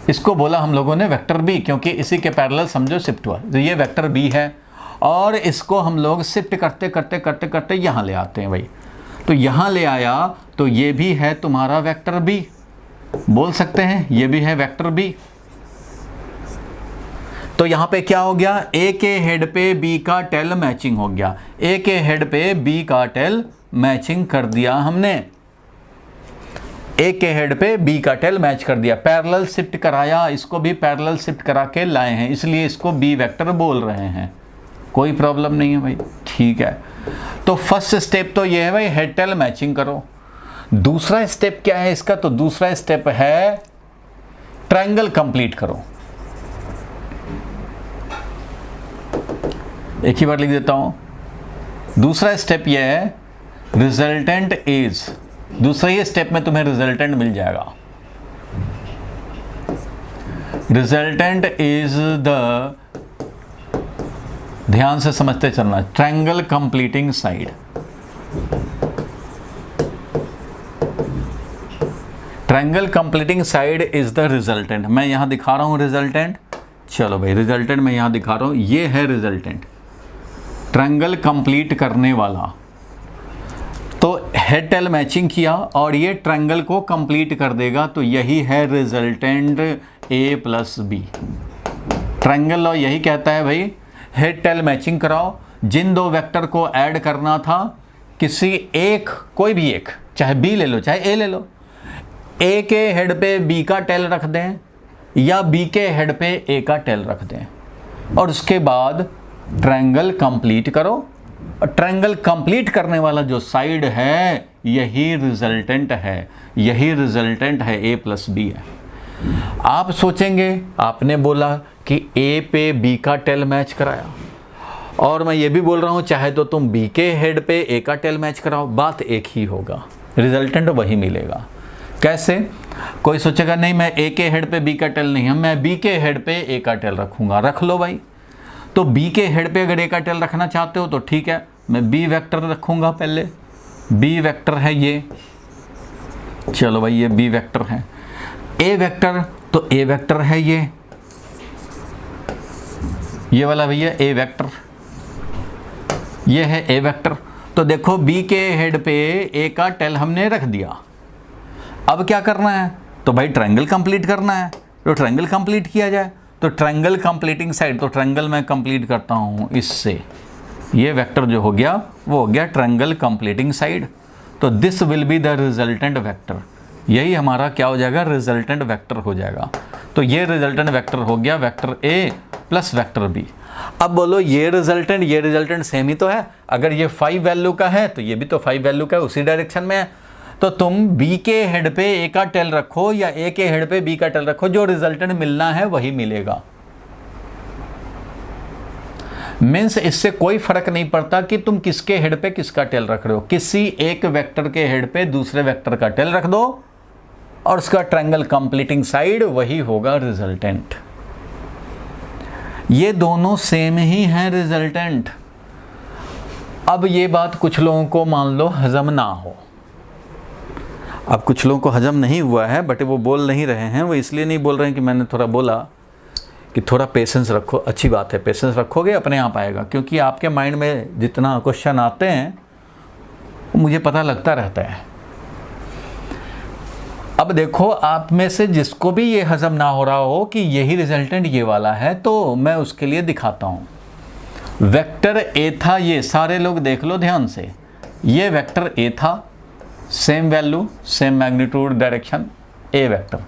इसको बोला हम लोगों ने वेक्टर बी क्योंकि इसी के पैरेलल समझो शिफ्ट हुआ, तो ये वेक्टर बी है। और इसको हम लोग शिफ्ट करते करते करते करते यहाँ ले आते हैं भाई। तो यहाँ ले आया तो ये भी है तुम्हारा वेक्टर बी, बोल सकते हैं ये भी है वेक्टर बी। तो यहाँ पे क्या हो गया? ए के हेड पे बी का टेल मैचिंग हो गया। ए के हेड पे बी का टेल मैचिंग कर दिया हमने। ए के हेड पे बी का टेल मैच कर दिया, पैरेलल शिफ्ट कराया, इसको भी पैरेलल शिफ्ट करा के लाए हैं, इसलिए इसको बी वेक्टर बोल रहे हैं। कोई प्रॉब्लम नहीं है भाई, ठीक है। तो फर्स्ट स्टेप तो ये है भाई हेड टेल मैचिंग करो। दूसरा स्टेप क्या है इसका? तो दूसरा स्टेप है ट्रायंगल कंप्लीट करो। एक ही बार लिख देता हूं। दूसरा स्टेप ये है रिजल्टेंट इज। दूसरे ही स्टेप में तुम्हें रिजल्टेंट मिल जाएगा। रिजल्टेंट इज द, ध्यान से समझते चलना, triangle completing side. Triangle completing side is the resultant. मैं यहां दिखा रहा हूं रिजल्टेंट। चलो भाई रिजल्टेंट मैं यहां दिखा रहा हूं, ये है रिजल्टेंट, ट्रायंगल कंप्लीट करने वाला। तो हेड टेल मैचिंग किया और ये ट्रायंगल को कंप्लीट कर देगा, तो यही है रिजल्टेंट ए प्लस बी। ट्रायंगल लॉ यही कहता है भाई हेड टेल मैचिंग कराओ। जिन दो वेक्टर को ऐड करना था, किसी एक, कोई भी एक, चाहे बी ले लो चाहे ए ले लो, ए के हेड पे बी का टेल रख दें या बी के हेड पे ए का टेल रख दें, और उसके बाद ट्रायंगल कंप्लीट करो। और ट्रायंगल कंप्लीट करने वाला जो साइड है यही रिजल्टेंट है, यही रिजल्टेंट है, ए प्लस बी है। आप सोचेंगे आपने बोला कि ए पे बी का टेल मैच कराया, और मैं ये भी बोल रहा हूँ चाहे तो तुम बी के हेड पे ए का टेल मैच कराओ, बात एक ही होगा, रिजल्टेंट वही मिलेगा। कैसे? कोई सोचेगा नहीं मैं ए के हेड पे बी का टेल नहीं है, मैं बी के हेड पे ए का टेल रखूँगा, रख लो भाई। तो बी के हेड पे अगर ए का टेल रखना चाहते हो तो ठीक है, मैं बी वेक्टर रखूँगा, पहले बी वेक्टर है ये, चलो भाई ये बी वेक्टर है। ए वेक्टर तो ए वेक्टर है ये वाला भैया ए वेक्टर, ये है ए वेक्टर। तो देखो बी के हेड पे ए का टेल हमने रख दिया। अब क्या करना है? तो भाई ट्रायंगल कंप्लीट करना है, तो ट्रायंगल कंप्लीट किया जाए। तो ट्रायंगल कंप्लीटिंग साइड, तो ट्रायंगल मैं कंप्लीट करता हूँ इससे, ये वेक्टर जो हो गया वो हो गया ट्रायंगल कंप्लीटिंग साइड। तो this will be the resultant vector, यही हमारा क्या हो जाएगा? रिजल्टेंट वेक्टर हो जाएगा। तो ये रिजल्टेंट वेक्टर हो गया vector A plus vector B. अब बोलो ये रिजल्टेंट सेम ही तो है, अगर ये 5 वैल्यू का है तो ये भी तो 5 वैल्यू का है, उसी डायरेक्शन में है। तो तुम बी के हेड पे ए का टेल रखो या ए के हेड पे बी का टेल रखो, जो रिजल्टेंट मिलना है वही मिलेगा। मीन्स इससे कोई फर्क नहीं पड़ता कि तुम किसके हेड पे किसका टेल रख रहे हो, किसी एक वेक्टर के हेड पे दूसरे वेक्टर का टेल रख दो और उसका ट्रायंगल कंप्लीटिंग साइड वही होगा रिजल्टेंट। ये दोनों सेम ही हैं रिजल्टेंट। अब ये बात कुछ लोगों को मान लो हजम ना हो, अब कुछ लोगों को हजम नहीं हुआ है, बट वो बोल नहीं रहे हैं, वो इसलिए नहीं बोल रहे हैं कि मैंने थोड़ा बोला कि थोड़ा पेशेंस रखो। अच्छी बात है, पेशेंस रखोगे अपने आप आएगा, क्योंकि आपके माइंड में जितना क्वेश्चन आते हैं वो मुझे पता लगता रहता है। अब देखो आप में से जिसको भी ये हजम ना हो रहा हो कि यही रिजल्टेंट ये वाला है, तो मैं उसके लिए दिखाता हूँ। वेक्टर ए था, ये सारे लोग देख लो ध्यान से, ये वेक्टर ए था, same value same magnitude direction A vector.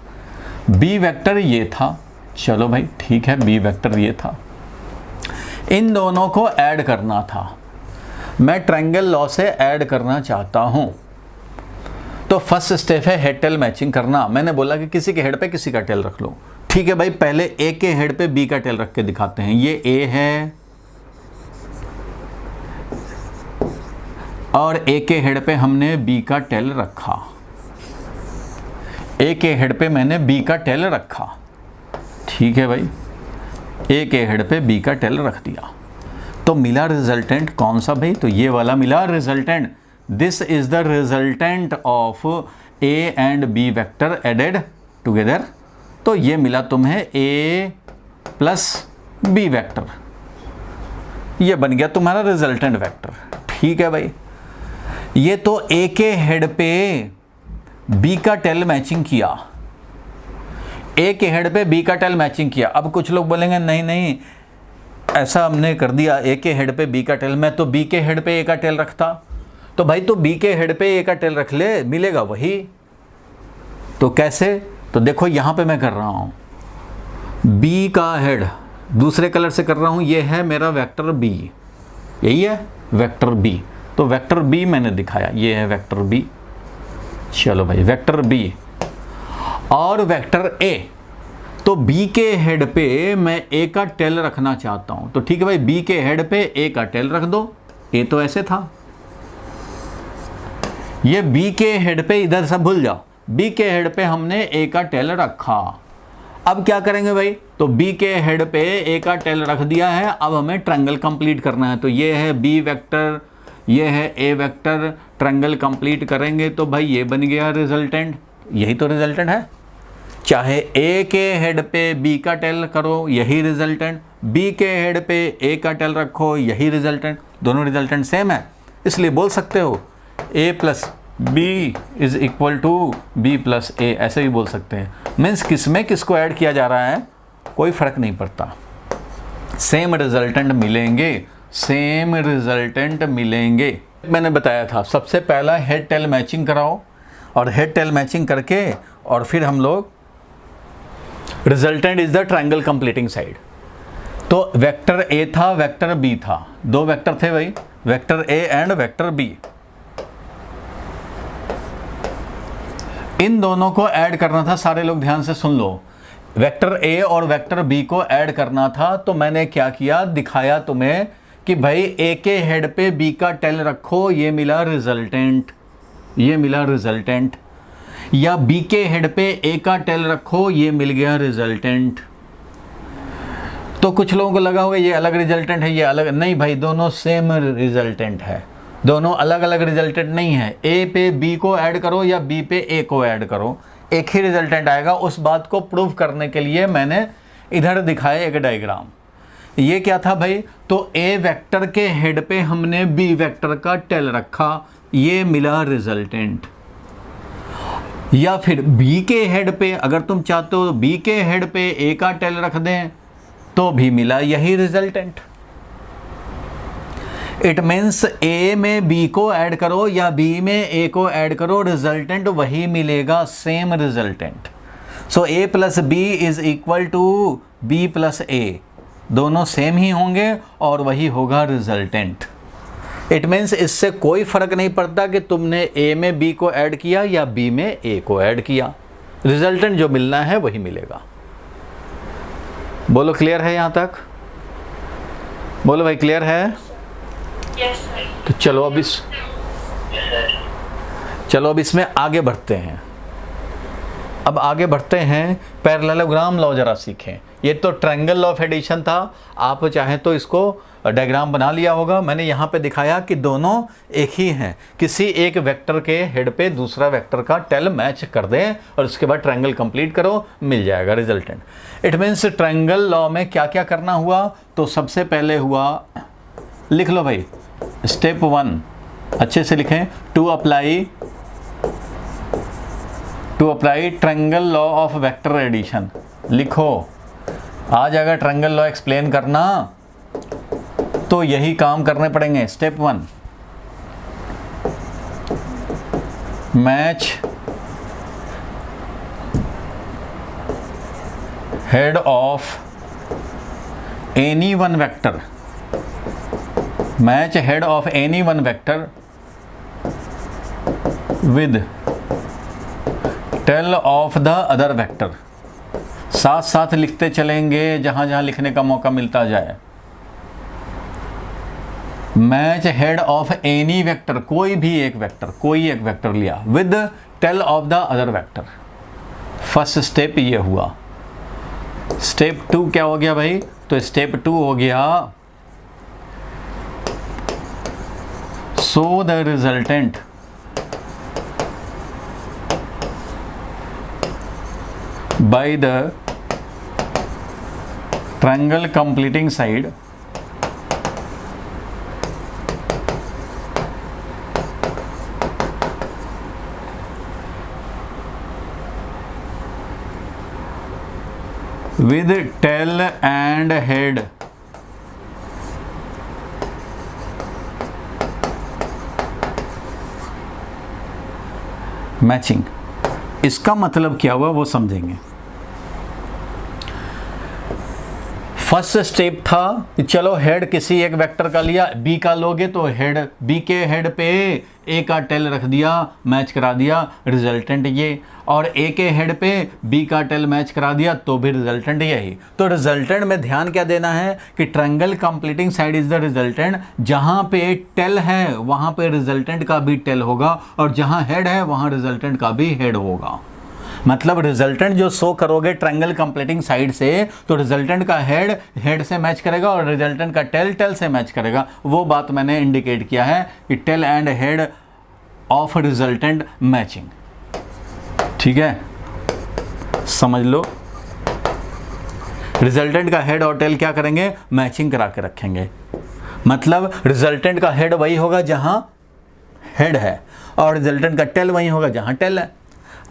B vector ये था, चलो भाई ठीक है, बी वेक्टर ये था। इन दोनों को ऐड करना था, मैं ट्रायंगल लॉ से ऐड करना चाहता हूँ। तो फर्स्ट स्टेप है हेड टेल मैचिंग करना। मैंने बोला कि किसी के हेड पे किसी का टेल रख लो, ठीक है भाई। पहले ए के हेड पे बी का टेल रख के दिखाते हैं। ये ए है और ए के हेड पे हमने बी का टेल रखा, ए के हेड पे मैंने बी का टेल रखा, ठीक है भाई, ए के हेड पे बी का टेल रख दिया। तो मिला रिजल्टेंट कौन सा भाई? तो ये वाला मिला resultant. This is the resultant of A and B vector added together. तो ये मिला तुम्हें ए प्लस बी वेक्टर, ये बन गया तुम्हारा रिजल्टेंट वेक्टर, ठीक है भाई। ये तो ए के हेड पे बी का टेल मैचिंग किया, ए के हेड पे बी का टेल मैचिंग किया। अब कुछ लोग बोलेंगे नहीं नहीं ऐसा हमने कर दिया, ए के हेड पे बी का टेल, मैं तो बी के हेड पे ए का टेल रखता। तो भाई तो बी के हेड पे ए का टेल रख ले, मिलेगा वही। तो कैसे? तो देखो यहाँ पे मैं कर रहा हूँ, बी का हेड दूसरे कलर से कर रहा हूँ, ये है मेरा वेक्टर बी, यही है वेक्टर बी। तो वेक्टर बी मैंने दिखाया, ये है वेक्टर बी। चलो भाई वेक्टर बी और वेक्टर ए। तो बी के हेड पे मैं ए का टेल रखना चाहता हूं, तो ठीक है भाई, बी के हेड पे ए का टेल रख दो। ए तो ऐसे था, ये बी के हेड पे इधर से भूल जाओ, बी के हेड पे हमने ए का टेल रखा। अब क्या करेंगे भाई? तो बी के हेड पे ए का टेल रख दिया है, अब हमें ट्रायंगल कंप्लीट करना है। तो ये है बी वेक्टर, ये है ए वेक्टर, ट्रायंगल कंप्लीट करेंगे तो भाई ये बन गया रिजल्टेंट। यही तो रिजल्टेंट है, चाहे ए के हेड पे बी का टेल करो यही रिजल्टेंट, बी के हेड पे ए का टेल रखो यही रिजल्टेंट, दोनों रिजल्टेंट सेम है। इसलिए बोल सकते हो A plus B is equal to B plus A, ऐसे भी बोल सकते हैं। मीन्स किस में किसको ऐड किया जा रहा है कोई फर्क नहीं पड़ता, सेम रिजल्टेंट मिलेंगे, सेम रिजल्टेंट मिलेंगे। मैंने बताया था सबसे पहला हेड टेल मैचिंग कराओ, और हेड टेल मैचिंग करके और फिर हम लोग resultant is the triangle completing side. तो वेक्टर ए था, वेक्टर बी था, दो वेक्टर थे भाई, vector A and vector B. इन दोनों को ऐड करना था, सारे लोग ध्यान से सुन लो। वेक्टर ए और वेक्टर बी को ऐड करना था, तो मैंने क्या किया, दिखाया तुम्हें कि भाई ए के हेड पे बी का टेल रखो, ये मिला रिजल्टेंट, ये मिला रिजल्टेंट, या बी के हेड पे ए का टेल रखो, ये मिल गया रिजल्टेंट। तो कुछ लोगों को लगा होगा ये अलग रिजल्टेंट है, ये अलग, नहीं भाई, दोनों सेम रिजल्टेंट है, दोनों अलग अलग रिजल्टेंट नहीं है। ए पे बी को ऐड करो या बी पे ए को ऐड करो, एक ही रिजल्टेंट आएगा। उस बात को प्रूव करने के लिए मैंने इधर दिखाया एक डायग्राम। ये क्या था भाई, तो ए वेक्टर के हेड पे हमने बी वेक्टर का टेल रखा, ये मिला रिजल्टेंट। या फिर बी के हेड पे अगर तुम चाहते हो बी के हेड पे ए का टेल रख दें तो भी मिला यही रिजल्टेंट। इट मीन्स ए में बी को ऐड करो या बी में ए को ऐड करो, रिजल्टेंट वही मिलेगा, same resultant. So A plus B is equal to B plus A, दोनों सेम ही होंगे और वही होगा रिजल्टेंट। इट मीन्स इससे कोई फर्क नहीं पड़ता कि तुमने ए में बी को ऐड किया या बी में ए को ऐड किया, रिजल्टेंट जो मिलना है वही मिलेगा। बोलो क्लियर है यहाँ तक? बोलो भाई क्लियर है? Yes sir. तो चलो अब इसमें आगे बढ़ते हैं। अब आगे बढ़ते हैं, पैरेललोग्राम लॉ जरा सीखें। ये तो ट्रायंगल लॉ ऑफ एडिशन था, आप चाहें तो इसको डायग्राम बना लिया होगा। मैंने यहाँ पे दिखाया कि दोनों एक ही हैं, किसी एक वेक्टर के हेड पे दूसरा वेक्टर का टेल मैच कर दें और उसके बाद ट्रायंगल कंप्लीट करो, मिल जाएगा resultant. It means triangle law में क्या क्या करना हुआ, तो सबसे पहले हुआ, लिख लो भाई, स्टेप 1 अच्छे से लिखें, to apply triangle law of vector addition. लिखो, आज अगर ट्रायंगल लॉ एक्सप्लेन करना तो यही काम करने पड़ेंगे। Step 1, match head of any one vector, match head of any one vector with tail of the other vector. साथ साथ लिखते चलेंगे जहां जहां लिखने का मौका मिलता जाए। Match head of any vector, कोई एक वेक्टर लिया, with tail of the other vector. First step ये हुआ। स्टेप 2 क्या हो गया भाई, तो स्टेप 2 हो गया, so the resultant by the triangle completing side with tail and head matching. इसका मतलब क्या हुआ वो समझेंगे। फर्स्ट स्टेप था कि चलो हेड किसी एक वेक्टर का लिया, बी का लोगे तो हेड, बी के हेड पे ए का टेल रख दिया, मैच करा दिया, रिजल्टेंट ये, और ए के हेड पे बी का टेल मैच करा दिया तो भी रिजल्टेंट यही। तो रिजल्टेंट में ध्यान क्या देना है कि triangle completing side is the resultant. जहाँ पे टेल है वहाँ पे रिजल्टेंट का भी टेल होगा, और जहाँ हेड है वहाँ रिजल्टेंट का भी हेड होगा। मतलब रिजल्टेंट जो शो करोगे ट्रायंगल कंप्लीटिंग साइड से, तो रिजल्टेंट का हेड से मैच करेगा और रिजल्टेंट का टेल से मैच करेगा। वो बात मैंने इंडिकेट किया है कि tail and head of resultant matching. ठीक है, समझ लो। रिजल्टेंट का हेड और टेल क्या करेंगे, मैचिंग करा के रखेंगे। मतलब रिजल्टेंट का हेड वही होगा जहां हेड है, और रिजल्टेंट का टेल वही होगा जहां टेल है।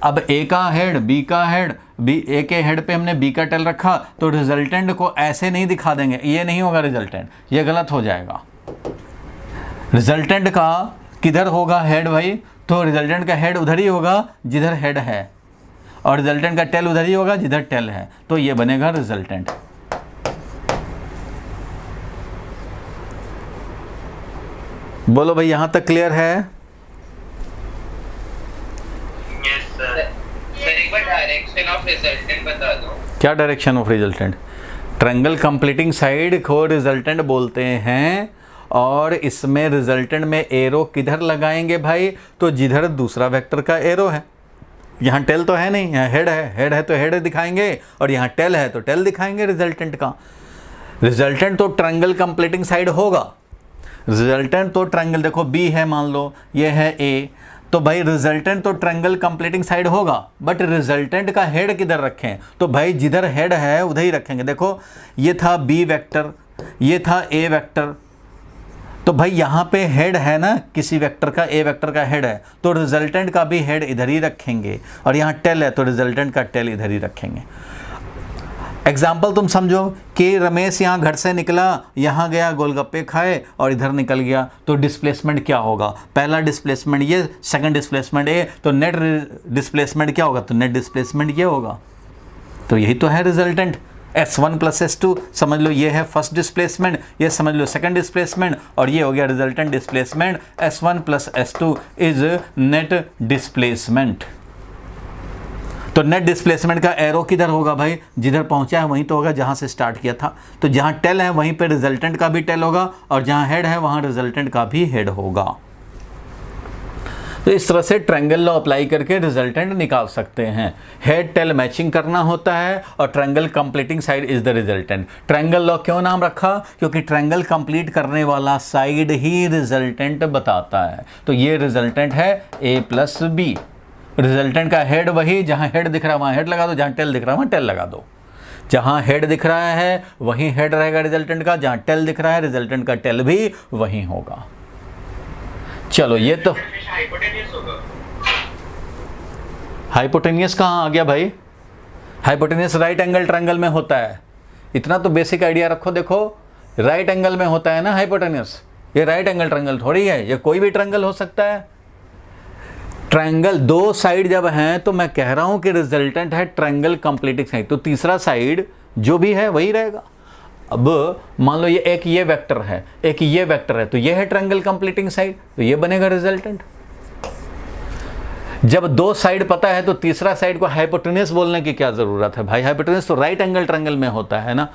अब ए का हेड, बी का हेड, ए के हेड पे हमने बी का टेल रखा, तो रिजल्टेंट को ऐसे नहीं दिखा देंगे, ये नहीं होगा रिजल्टेंट, ये गलत हो जाएगा। रिजल्टेंट का किधर होगा हेड भाई, तो रिजल्टेंट का हेड उधर ही होगा जिधर हेड है, और रिजल्टेंट का टेल उधर ही होगा जिधर टेल है, तो ये बनेगा रिजल्टेंट। बोलो भाई, यहां तक क्लियर है? Yes, sir. रिजल्टेंट बता दो। क्या direction of resultant? Triangle completing side को रिजल्टेंट बोलते हैं, और इसमें रिजल्टेंट में एरो किधर लगाएंगे भाई? तो जिधर दूसरा वेक्टर का एरो है। यहाँ टेल तो है नहीं, यहाँ हेड है, हेड है तो हेड दिखाएंगे, और यहाँ टेल है तो टेल दिखाएंगे रिजल्टेंट का। रिजल्टेंट तो ट्रायंगल कंप्लीटिंग साइड होगा। रिजल्टेंट तो ट्रायंगल, देखो बी है मान लो, ये है ए, तो भाई रिजल्टेंट तो ट्रायंगल कंप्लीटिंग साइड होगा, बट रिजल्टेंट का हेड किधर रखें? तो भाई जिधर हेड है उधर ही रखेंगे। देखो ये था बी वेक्टर, ये था ए वेक्टर, तो भाई यहाँ पे हेड है ना, किसी वेक्टर का, ए वेक्टर का हेड है, तो रिजल्टेंट का भी हेड इधर ही रखेंगे, और यहाँ टेल है तो रिजल्टेंट का टेल इधर ही रखेंगे। एग्जाम्पल तुम समझो कि रमेश यहाँ घर से निकला, यहाँ गया गोलगप्पे खाए और इधर निकल गया, तो डिस्प्लेसमेंट क्या होगा? पहला डिस्प्लेसमेंट ये, सेकंड डिस्प्लेसमेंट ए, तो नेट डिस्प्लेसमेंट क्या होगा? तो नेट डिस्प्लेसमेंट ये होगा। तो यही तो है रिजल्टेंट। S1 + S2 समझ लो, ये है फर्स्ट डिस्प्लेसमेंट, ये समझ लो सेकंड डिस्प्लेसमेंट, और ये हो गया resultant displacement. S1 + S2 is net displacement. तो नेट डिस्प्लेसमेंट का एरो किधर होगा भाई? जिधर पहुंचा है वहीं तो होगा जहां से स्टार्ट किया था। तो जहां टेल है वहीं पे रिजल्टेंट का भी टेल होगा, और जहां हेड है वहां रिजल्टेंट का भी हेड होगा। तो इस तरह से ट्रायंगल लॉ अप्लाई करके रिजल्टेंट निकाल सकते हैं। हेड टेल मैचिंग करना होता है, और triangle completing side is the resultant. Triangle law क्यों नाम रखा? क्योंकि ट्रायंगल कंप्लीट करने वाला साइड ही रिजल्टेंट बताता है। तो ये रिजल्टेंट है A + B। रिजल्टेंट का हेड वही, जहां हेड दिख रहा है वहां हेड लगा दो, जहां टेल दिख रहा है वहां टेल लगा दो। जहां हेड दिख रहा है वहीं हेड रहेगा रिजल्टेंट का, जहां टेल दिख रहा है रिजल्टेंट का टेल भी वहीं होगा। चलो ये तो हाइपोटेन्यूस होगा। हाइपोटेनियस कहाँ आ गया भाई? हाइपोटेनियस राइट एंगल ट्रायंगल में होता है। इतना तो बेसिक आइडिया रखो। देखो राइट एंगल में होता है ना हाइपोटेनियस। ये राइट एंगल ट्रायंगल थोड़ी है, ये कोई भी ट्रायंगल हो सकता है। ट्रायंगल दो साइड जब हैं तो मैं कह रहा हूं कि रिजल्टेंट है ट्रायंगल कंप्लीटिंग साइड, तो तीसरा साइड जो भी है वही रहेगा। अब मान लो ये एक ये वेक्टर है, एक ये वेक्टर है, तो ये है ट्रायंगल कंप्लीटिंग साइड, तो ये बनेगा रिजल्टेंट। जब दो साइड पता है तो तीसरा साइड को हाइपोटेनियस बोलने की क्या जरूरत है भाई? हाइपोटेनियस तो राइट एंगल ट्रायंगल में होता है ना।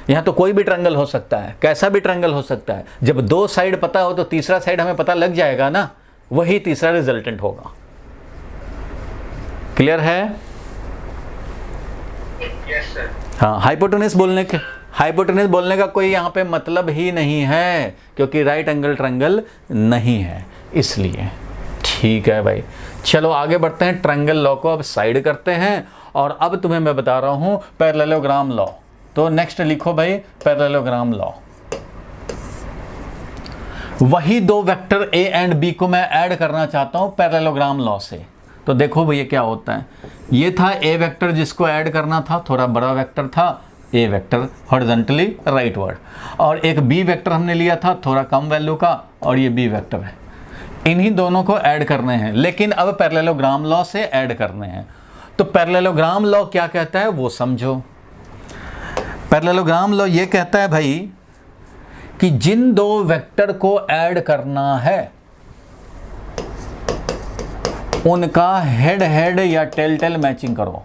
यहाँ तो कोई भी ट्रायंगल हो सकता है, कैसा भी ट्रायंगल हो सकता है। जब दो साइड पता हो तो तीसरा साइड हमें पता लग जाएगा ना, वही तीसरा रिजल्टेंट होगा। क्लियर है? Yes sir. हाँ, हाइपोटेनियस बोलने का कोई यहाँ पे मतलब ही नहीं है, क्योंकि राइट एंगल ट्रायंगल नहीं है इसलिए। ठीक है भाई, चलो आगे बढ़ते हैं। ट्रायंगल लॉ को अब साइड करते हैं, और अब तुम्हें मैं बता रहा हूँ पैरेललोग्राम लॉ। तो नेक्स्ट लिखो भाई पैरेललोग्राम लॉ। वही दो वेक्टर A एंड B को मैं ऐड करना चाहता हूँ पैरेललोग्राम लॉ से। तो देखो भैया क्या होता है। ये था A वेक्टर जिसको ऐड करना था, थोड़ा बड़ा वेक्टर था A वेक्टर हॉरिजॉन्टली राइटवर्ड, और एक B वेक्टर हमने लिया था थोड़ा कम वैल्यू का, और ये B वेक्टर है। इन्हीं दोनों को ऐड करने हैं, लेकिन अब पैरेललोग्राम लॉ से ऐड करने हैं। तो पैरेललोग्राम लॉ क्या कहता है वो समझो। पैरेललोग्राम लॉ ये कहता है भाई कि जिन दो वेक्टर को ऐड करना है उनका हेड हेड या टेल टेल मैचिंग करो।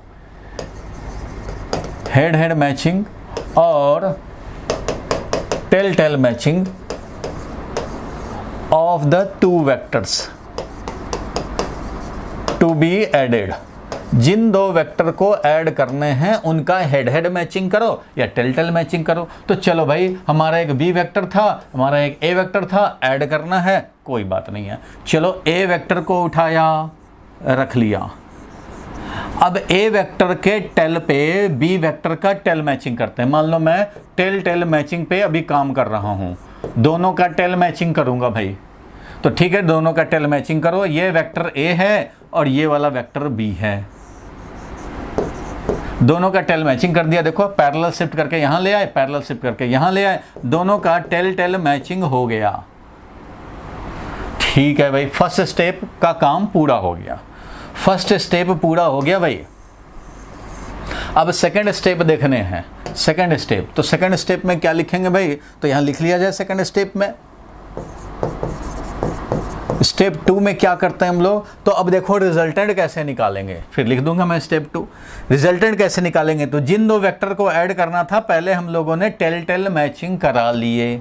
हेड हेड मैचिंग और tail tail matching of the two vectors to be added. जिन दो वेक्टर को ऐड करने हैं उनका हेड हेड मैचिंग करो या टेल टेल मैचिंग करो। तो चलो भाई, हमारा एक बी वेक्टर था, हमारा एक ए वेक्टर था, ऐड करना है, कोई बात नहीं है। चलो ए वेक्टर को उठाया, रख लिया। अब ए वेक्टर के टेल पे बी वेक्टर का टेल मैचिंग करते हैं। मान लो मैं टेल टेल मैचिंग पे अभी काम कर रहा हूँ, दोनों का टेल मैचिंग करूँगा भाई। तो ठीक है, दोनों का टेल मैचिंग करो। ये वेक्टर ए है और ये वाला वेक्टर बी है, दोनों का टेल मैचिंग कर दिया। देखो पैरेलल शिफ्ट करके यहाँ ले आए, पैरेलल शिफ्ट करके यहाँ ले आए, दोनों का टेल टेल मैचिंग हो गया। ठीक है भाई, फर्स्ट स्टेप का काम पूरा हो गया। फर्स्ट स्टेप पूरा हो गया भाई। अब सेकंड स्टेप देखने हैं। सेकंड स्टेप, तो सेकंड स्टेप में क्या लिखेंगे भाई? तो यहां लिख लिया जाए सेकंड स्टेप में स्टेप 2 में क्या करते हैं हम लोग, तो अब देखो रिजल्टेंट कैसे निकालेंगे, फिर लिख दूंगा मैं स्टेप 2। रिजल्टेंट कैसे निकालेंगे, तो जिन दो वेक्टर को ऐड करना था पहले हम लोगों ने टेल मैचिंग करा लिए।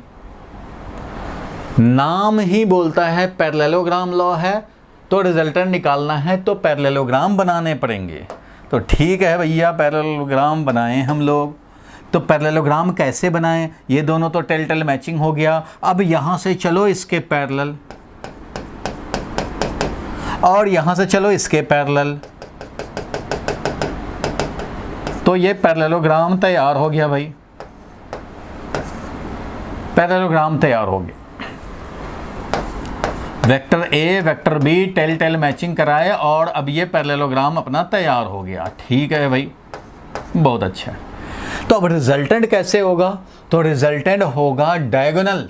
नाम ही बोलता है पैरेललोग्राम लॉ है, तो रिजल्टेंट निकालना है तो पैरेललोग्राम बनाने पड़ेंगे। तो ठीक है भैया, पैरेललोग्राम बनाएं हम लोग। तो पैरेललोग्राम कैसे बनाएं, ये दोनों तो टेल मैचिंग हो गया। अब यहाँ से चलो इसके पैरेलल, और यहाँ से चलो इसके पैरेलल, तो ये पैरेललोग्राम तैयार हो गया भाई, पैरेललोग्राम तैयार हो गया। Vector A vector B tail matching कराए और अब ये पैरेललोग्राम अपना तैयार हो गया। ठीक है भाई, बहुत अच्छा है। तो अब रिजल्टेंट कैसे होगा, तो रिजल्टेंट होगा diagonal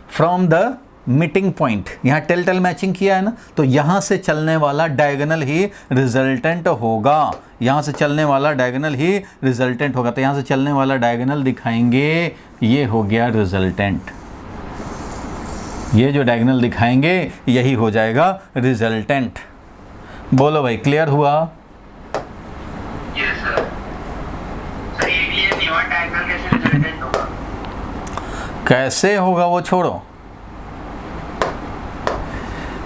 from the meeting point. यहाँ टेल मैचिंग किया है ना, तो यहाँ से चलने वाला डायगोनल ही रिजल्टेंट होगा, यहाँ से चलने वाला डायगोनल ही रिजल्टेंट होगा। तो यहाँ से चलने वाला डायगोनल दिखाएंगे, ये हो गया रिजल्टेंट। ये जो डायगोनल दिखाएंगे यही हो जाएगा रिजल्टेंट। बोलो भाई, क्लियर हुआ? Yes sir. सर ये न्यूटन डायगोनल कैसे रिजल्टेंट होगा? कैसे होगा वो छोड़ो,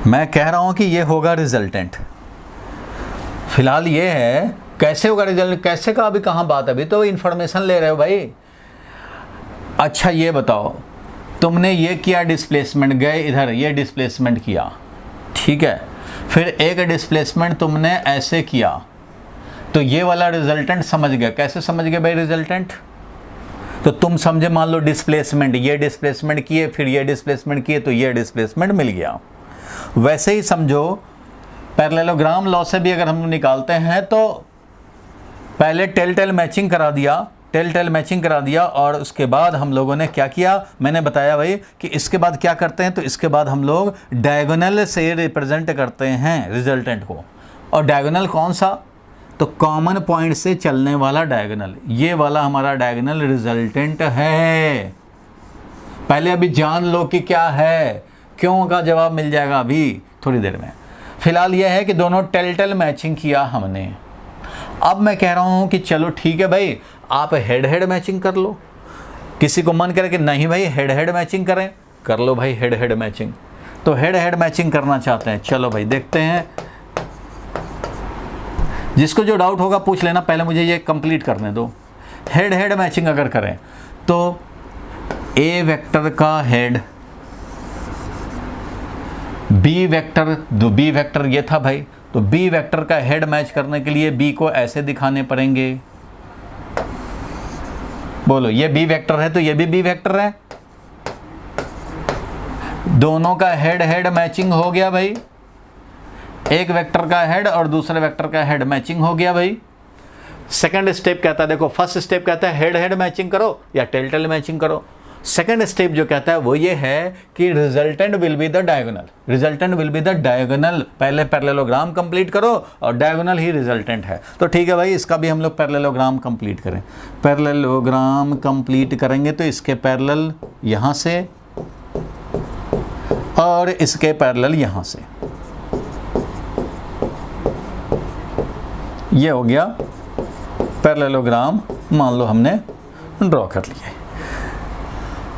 मैं कह रहा हूं कि ये होगा रिजल्टेंट। फिलहाल ये है कैसे होगा रिजल्ट, कैसे का अभी कहाँ बात, अभी तो इन्फॉर्मेशन ले रहे हो भाई। अच्छा ये बताओ, तुमने ये किया डिस्प्लेसमेंट, गए इधर ये डिस्प्लेसमेंट किया, ठीक है, फिर एक डिस्प्लेसमेंट तुमने ऐसे किया, तो ये वाला रिजल्टेंट समझ गए। कैसे समझ गए भाई रिजल्टेंट, तो तुम समझे, मान लो डिस्प्लेसमेंट, ये डिस्प्लेसमेंट किए फिर ये डिस्प्लेसमेंट किए, तो ये डिस्प्लेसमेंट मिल गया। वैसे ही समझो पैरेललोग्राम लॉ से भी अगर हम निकालते हैं तो पहले टेल मैचिंग करा दिया, टेल मैचिंग करा दिया, और उसके बाद हम लोगों ने क्या किया, मैंने बताया भाई कि इसके बाद क्या करते हैं, तो इसके बाद हम लोग डायगोनल से रिप्रेजेंट करते हैं रिजल्टेंट को। और डायगोनल कौन सा, तो कॉमन पॉइंट से चलने वाला डायगोनल, ये वाला हमारा डायगोनल रिजल्टेंट है। पहले अभी जान लो कि क्या है, क्यों का जवाब मिल जाएगा अभी थोड़ी देर में। फिलहाल यह है कि दोनों टेल मैचिंग किया हमने। अब मैं कह रहा हूँ कि चलो ठीक है भाई, आप हेड मैचिंग कर लो। किसी को मन करे कि नहीं भाई हेड मैचिंग करें, कर लो भाई हेड मैचिंग। तो हेड मैचिंग करना चाहते हैं, चलो भाई देखते हैं। जिसको जो डाउट होगा पूछ लेना, पहले मुझे ये कंप्लीट करने दो। हेड मैचिंग अगर करें तो ए वेक्टर का हेड, बी वेक्टर ये था भाई, तो बी वेक्टर का हेड मैच करने के लिए बी को ऐसे दिखाने पड़ेंगे। बोलो, ये बी वेक्टर है तो ये भी बी वेक्टर है, दोनों का हेड मैचिंग हो गया भाई। एक वेक्टर का हेड और दूसरे वेक्टर का हेड मैचिंग हो गया भाई। सेकंड स्टेप कहता है, देखो फर्स्ट स्टेप कहता है हेड मैचिंग करो या टेल मैचिंग करो। सेकंड स्टेप जो कहता है वो ये है कि resultant will be the diagonal, resultant will be the diagonal. पहले पैरेललोग्राम कंप्लीट करो और डायगोनल ही रिजल्टेंट है। तो ठीक है भाई, इसका भी हम लोग पैरेललोग्राम कंप्लीट करें। पैरेललोग्राम कंप्लीट करेंगे तो इसके पैरेलल यहाँ से और इसके पैरेलल यहाँ से, ये हो गया पैरेललोग्राम। मान लो हमने ड्रॉ कर लिए,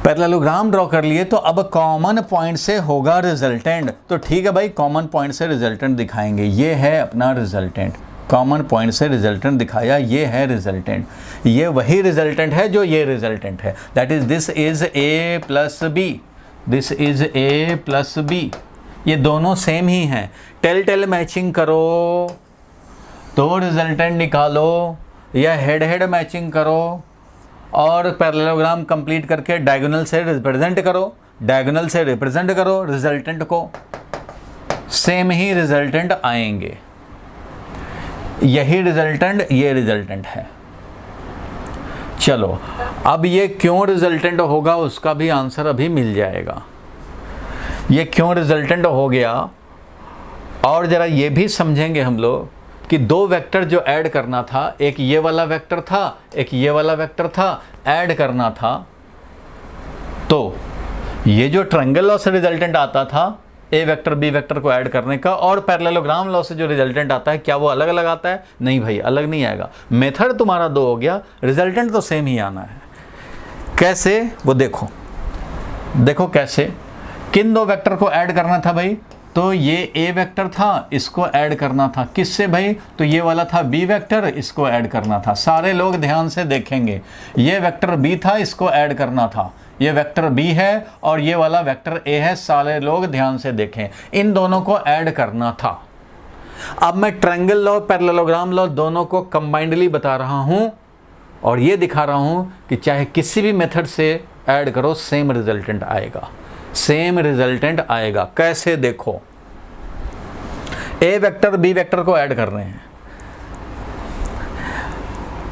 पैरेललोग्राम ड्रॉ कर लिए, तो अब कॉमन पॉइंट से होगा रिजल्टेंट। तो ठीक है भाई, कॉमन पॉइंट से रिजल्टेंट दिखाएंगे। ये है अपना रिजल्टेंट, कॉमन पॉइंट से रिजल्टेंट दिखाया, ये है रिजल्टेंट। ये वही रिजल्टेंट है जो ये रिजल्टेंट है, that is this is A plus B, this is A plus B. ये दोनों सेम ही हैं। टेल मैचिंग करो तो रिजल्टेंट निकालो, या हेड मैचिंग करो और पैरेललोग्राम कंप्लीट करके डायगोनल से रिप्रेजेंट करो, डायगोनल से रिप्रेजेंट करो रिजल्टेंट को, सेम ही रिजल्टेंट आएंगे। यही रिजल्टेंट, ये रिजल्टेंट है। चलो अब ये क्यों रिजल्टेंट होगा उसका भी आंसर अभी मिल जाएगा। ये क्यों रिजल्टेंट हो गया, और ज़रा ये भी समझेंगे हम लोग कि दो वेक्टर जो ऐड करना था, एक ये वाला वेक्टर था, एक ये वाला वेक्टर था, ऐड करना था। तो ये जो ट्रायंगल लॉ से रिजल्टेंट आता था ए वेक्टर बी वेक्टर को ऐड करने का, और पैरेललोग्राम लॉ से जो रिजल्टेंट आता है क्या वो अलग अलग आता है? नहीं भाई, अलग नहीं आएगा। मेथड तुम्हारा 2 हो गया, रिजल्टेंट तो सेम ही आना है। कैसे वो देखो, देखो कैसे, किन 2 वेक्टर को ऐड करना था भाई? तो ये ए वेक्टर था, इसको ऐड करना था किससे भाई? तो ये वाला था बी वेक्टर, इसको ऐड करना था। सारे लोग ध्यान से देखेंगे, ये वेक्टर बी था, इसको ऐड करना था। ये वेक्टर बी है और ये वाला वेक्टर ए है, सारे लोग ध्यान से देखें, इन दोनों को ऐड करना था। अब मैं ट्रायंगल लॉ, पैरेललोग्राम लॉ दोनों को कंबाइंडली बता रहा हूं और ये दिखा रहा हूं कि चाहे किसी भी मेथड से ऐड करो सेम रिजल्टेंट आएगा, सेम रिजल्टेंट आएगा। कैसे देखो, ए वेक्टर बी वेक्टर को ऐड कर रहे हैं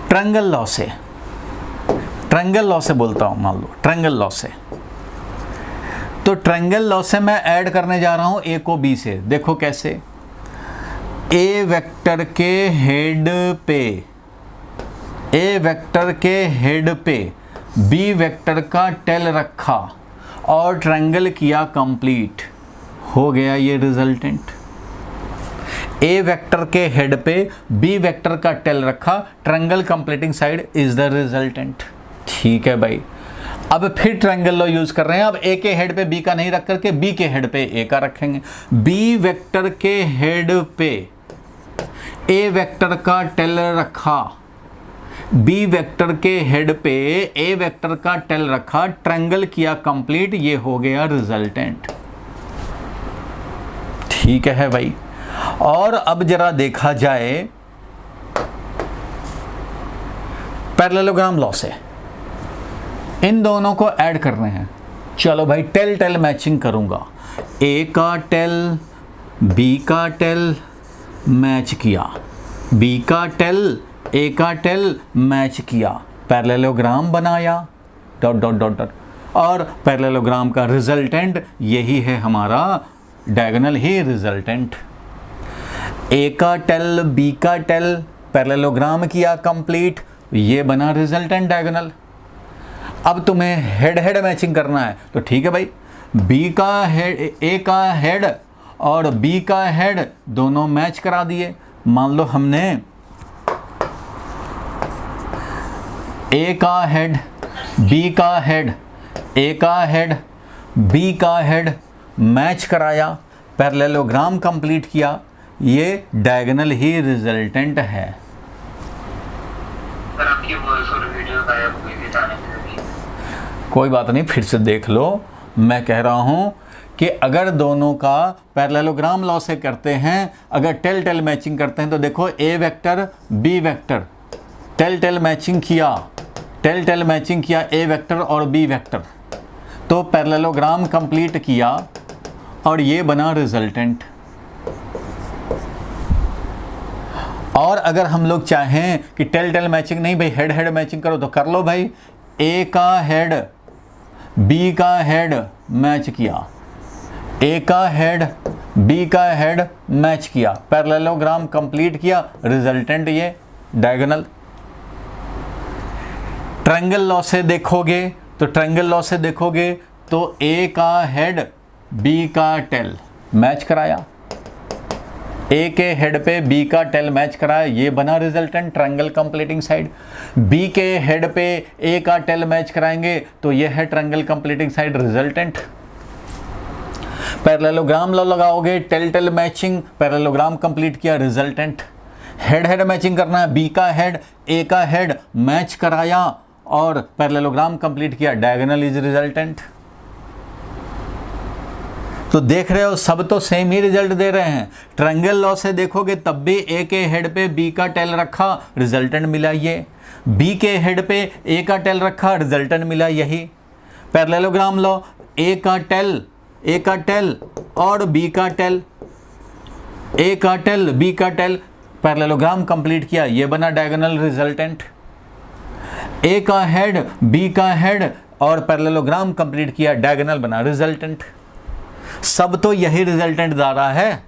ट्रायंगल लॉ से, ट्रायंगल लॉ से बोलता हूं, मान लो ट्रायंगल लॉ से। तो ट्रायंगल लॉ से मैं ऐड करने जा रहा हूं ए को बी से। देखो कैसे, ए वेक्टर के हेड पे, ए वेक्टर के हेड पे बी वेक्टर का टेल रखा और ट्रायंगल किया कंप्लीट, हो गया ये रिजल्टेंट। ए वेक्टर के हेड पे बी वेक्टर का टेल रखा, triangle completing side is the resultant. ठीक है भाई, अब फिर ट्रायंगल लॉ यूज कर रहे हैं। अब ए के हेड पे बी का नहीं रख करके बी के हेड पे ए का रखेंगे। बी वेक्टर के हेड पे ए वेक्टर का टेल रखा, बी वेक्टर के हेड पे ए वेक्टर का टेल रखा, ट्रायंगल किया कंप्लीट, ये हो गया रिजल्टेंट। ठीक है भाई। और अब जरा देखा जाए पैरेललोग्राम लॉ से, इन दोनों को ऐड कर रहे हैं। चलो भाई, टेल टेल मैचिंग करूंगा, ए का टेल बी का टेल मैच किया, बी का टेल ए का टेल मैच किया, पैरेललोग्राम बनाया, डॉट डॉट डॉट डॉट, और पैरेललोग्राम का रिजल्टेंट यही है हमारा, डायगोनल ही रिजल्टेंट। ए का टेल बी का टेल पैरेललोग्राम किया कंप्लीट, ये बना रिजल्टेंट डायगोनल। अब तुम्हें हेड हेड मैचिंग करना है तो ठीक है भाई, बी का हेड, ए का हेड और बी का हेड दोनों मैच करा दिए। मान लो हमने ए का हेड बी का हेड, ए का हेड बी का हेड मैच कराया, पैरेललोग्राम कंप्लीट किया, ये डायगोनल ही रिजल्टेंट है। पर आपकी वॉइस और वीडियो गायब हुई थी जाने के लिए। कोई बात नहीं, फिर से देख लो। मैं कह रहा हूं कि अगर दोनों का पैरेललोग्राम लॉ से करते हैं, अगर टेल टेल मैचिंग करते हैं, तो देखो A vector B vector tail tail matching किया, टेल टेल मैचिंग किया ए वेक्टर और बी वेक्टर, तो पैरेललोग्राम कंप्लीट किया और ये बना रिजल्टेंट। और अगर हम लोग चाहें कि टेल टेल मैचिंग नहीं भाई, हेड हेड मैचिंग करो, तो कर लो भाई। ए का हेड बी का हेड मैच किया, ए का हेड बी का हेड मैच किया, पैरेललोग्राम कंप्लीट किया, रिजल्टेंट ये डायगोनल। ट्रायंगल लॉ से देखोगे तो, ट्रायंगल लॉ से देखोगे तो ए का हेड बी का टेल मैच कराया, ए के हेड पे बी का टेल मैच कराया, ये बना resultant triangle completing side. B के हेड पे ए का टेल मैच कराएंगे तो ये है triangle completing side, resultant. Parallelogram law लगाओगे, tail tail matching, parallelogram complete किया, रिजल्टेंट। हेड हेड मैचिंग करना है, बी का हेड ए का हेड मैच कराया और पैरेललोग्राम कंप्लीट किया, डायगोनल इज रिजल्टेंट। तो देख रहे हो, सब तो सेम ही रिजल्ट दे रहे हैं। ट्रायंगल लॉ से देखोगे तब भी ए के हेड पे बी का टेल रखा, रिजल्टेंट मिला ये। बी के हेड पे ए का टेल रखा, रिजल्टेंट मिला यही। पैरेललोग्राम लॉ, ए का टेल और बी का टेल, ए का टेल बी का टेल, पैरेललोग्राम कंप्लीट किया, ये बना डायगोनल रिजल्टेंट। ए का हेड बी का हेड और पैरेललोग्राम कंप्लीट किया, डायगोनल बना रिजल्टेंट। सब तो यही रिजल्टेंट दा रहा है,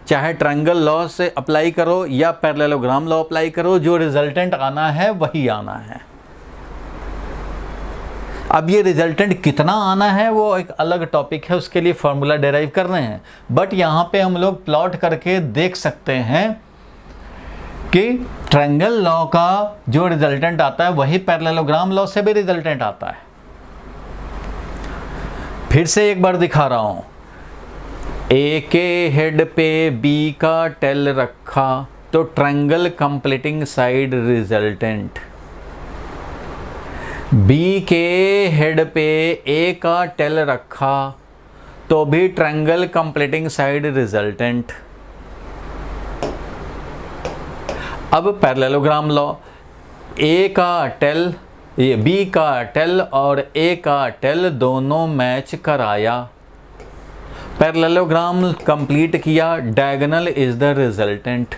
चाहे ट्रायंगल लॉ से अप्लाई करो या पैरेललोग्राम लॉ अप्लाई करो, जो रिजल्टेंट आना है वही आना है। अब ये रिजल्टेंट कितना आना है वो एक अलग टॉपिक है, उसके लिए फॉर्मूला डेराइव कर रहे हैं। बट यहाँ पे हम लोग प्लॉट करके देख सकते हैं कि ट्रायंगल लॉ का जो रिजल्टेंट आता है वही पैरेललोग्राम लॉ से भी रिजल्टेंट आता है। फिर से एक बार दिखा रहा हूं, ए के हेड पे बी का टेल रखा तो triangle completing side resultant, B के हेड पे ए का टेल रखा तो भी ट्रायंगल कंप्लीटिंग साइड रिजल्टेंट। अब पैरेललोग्राम लॉ, ए का टेल, ये बी का टेल और ए का टेल दोनों मैच कराया, पैरेललोग्राम कंप्लीट किया, डायगोनल इज द रिजल्टेंट।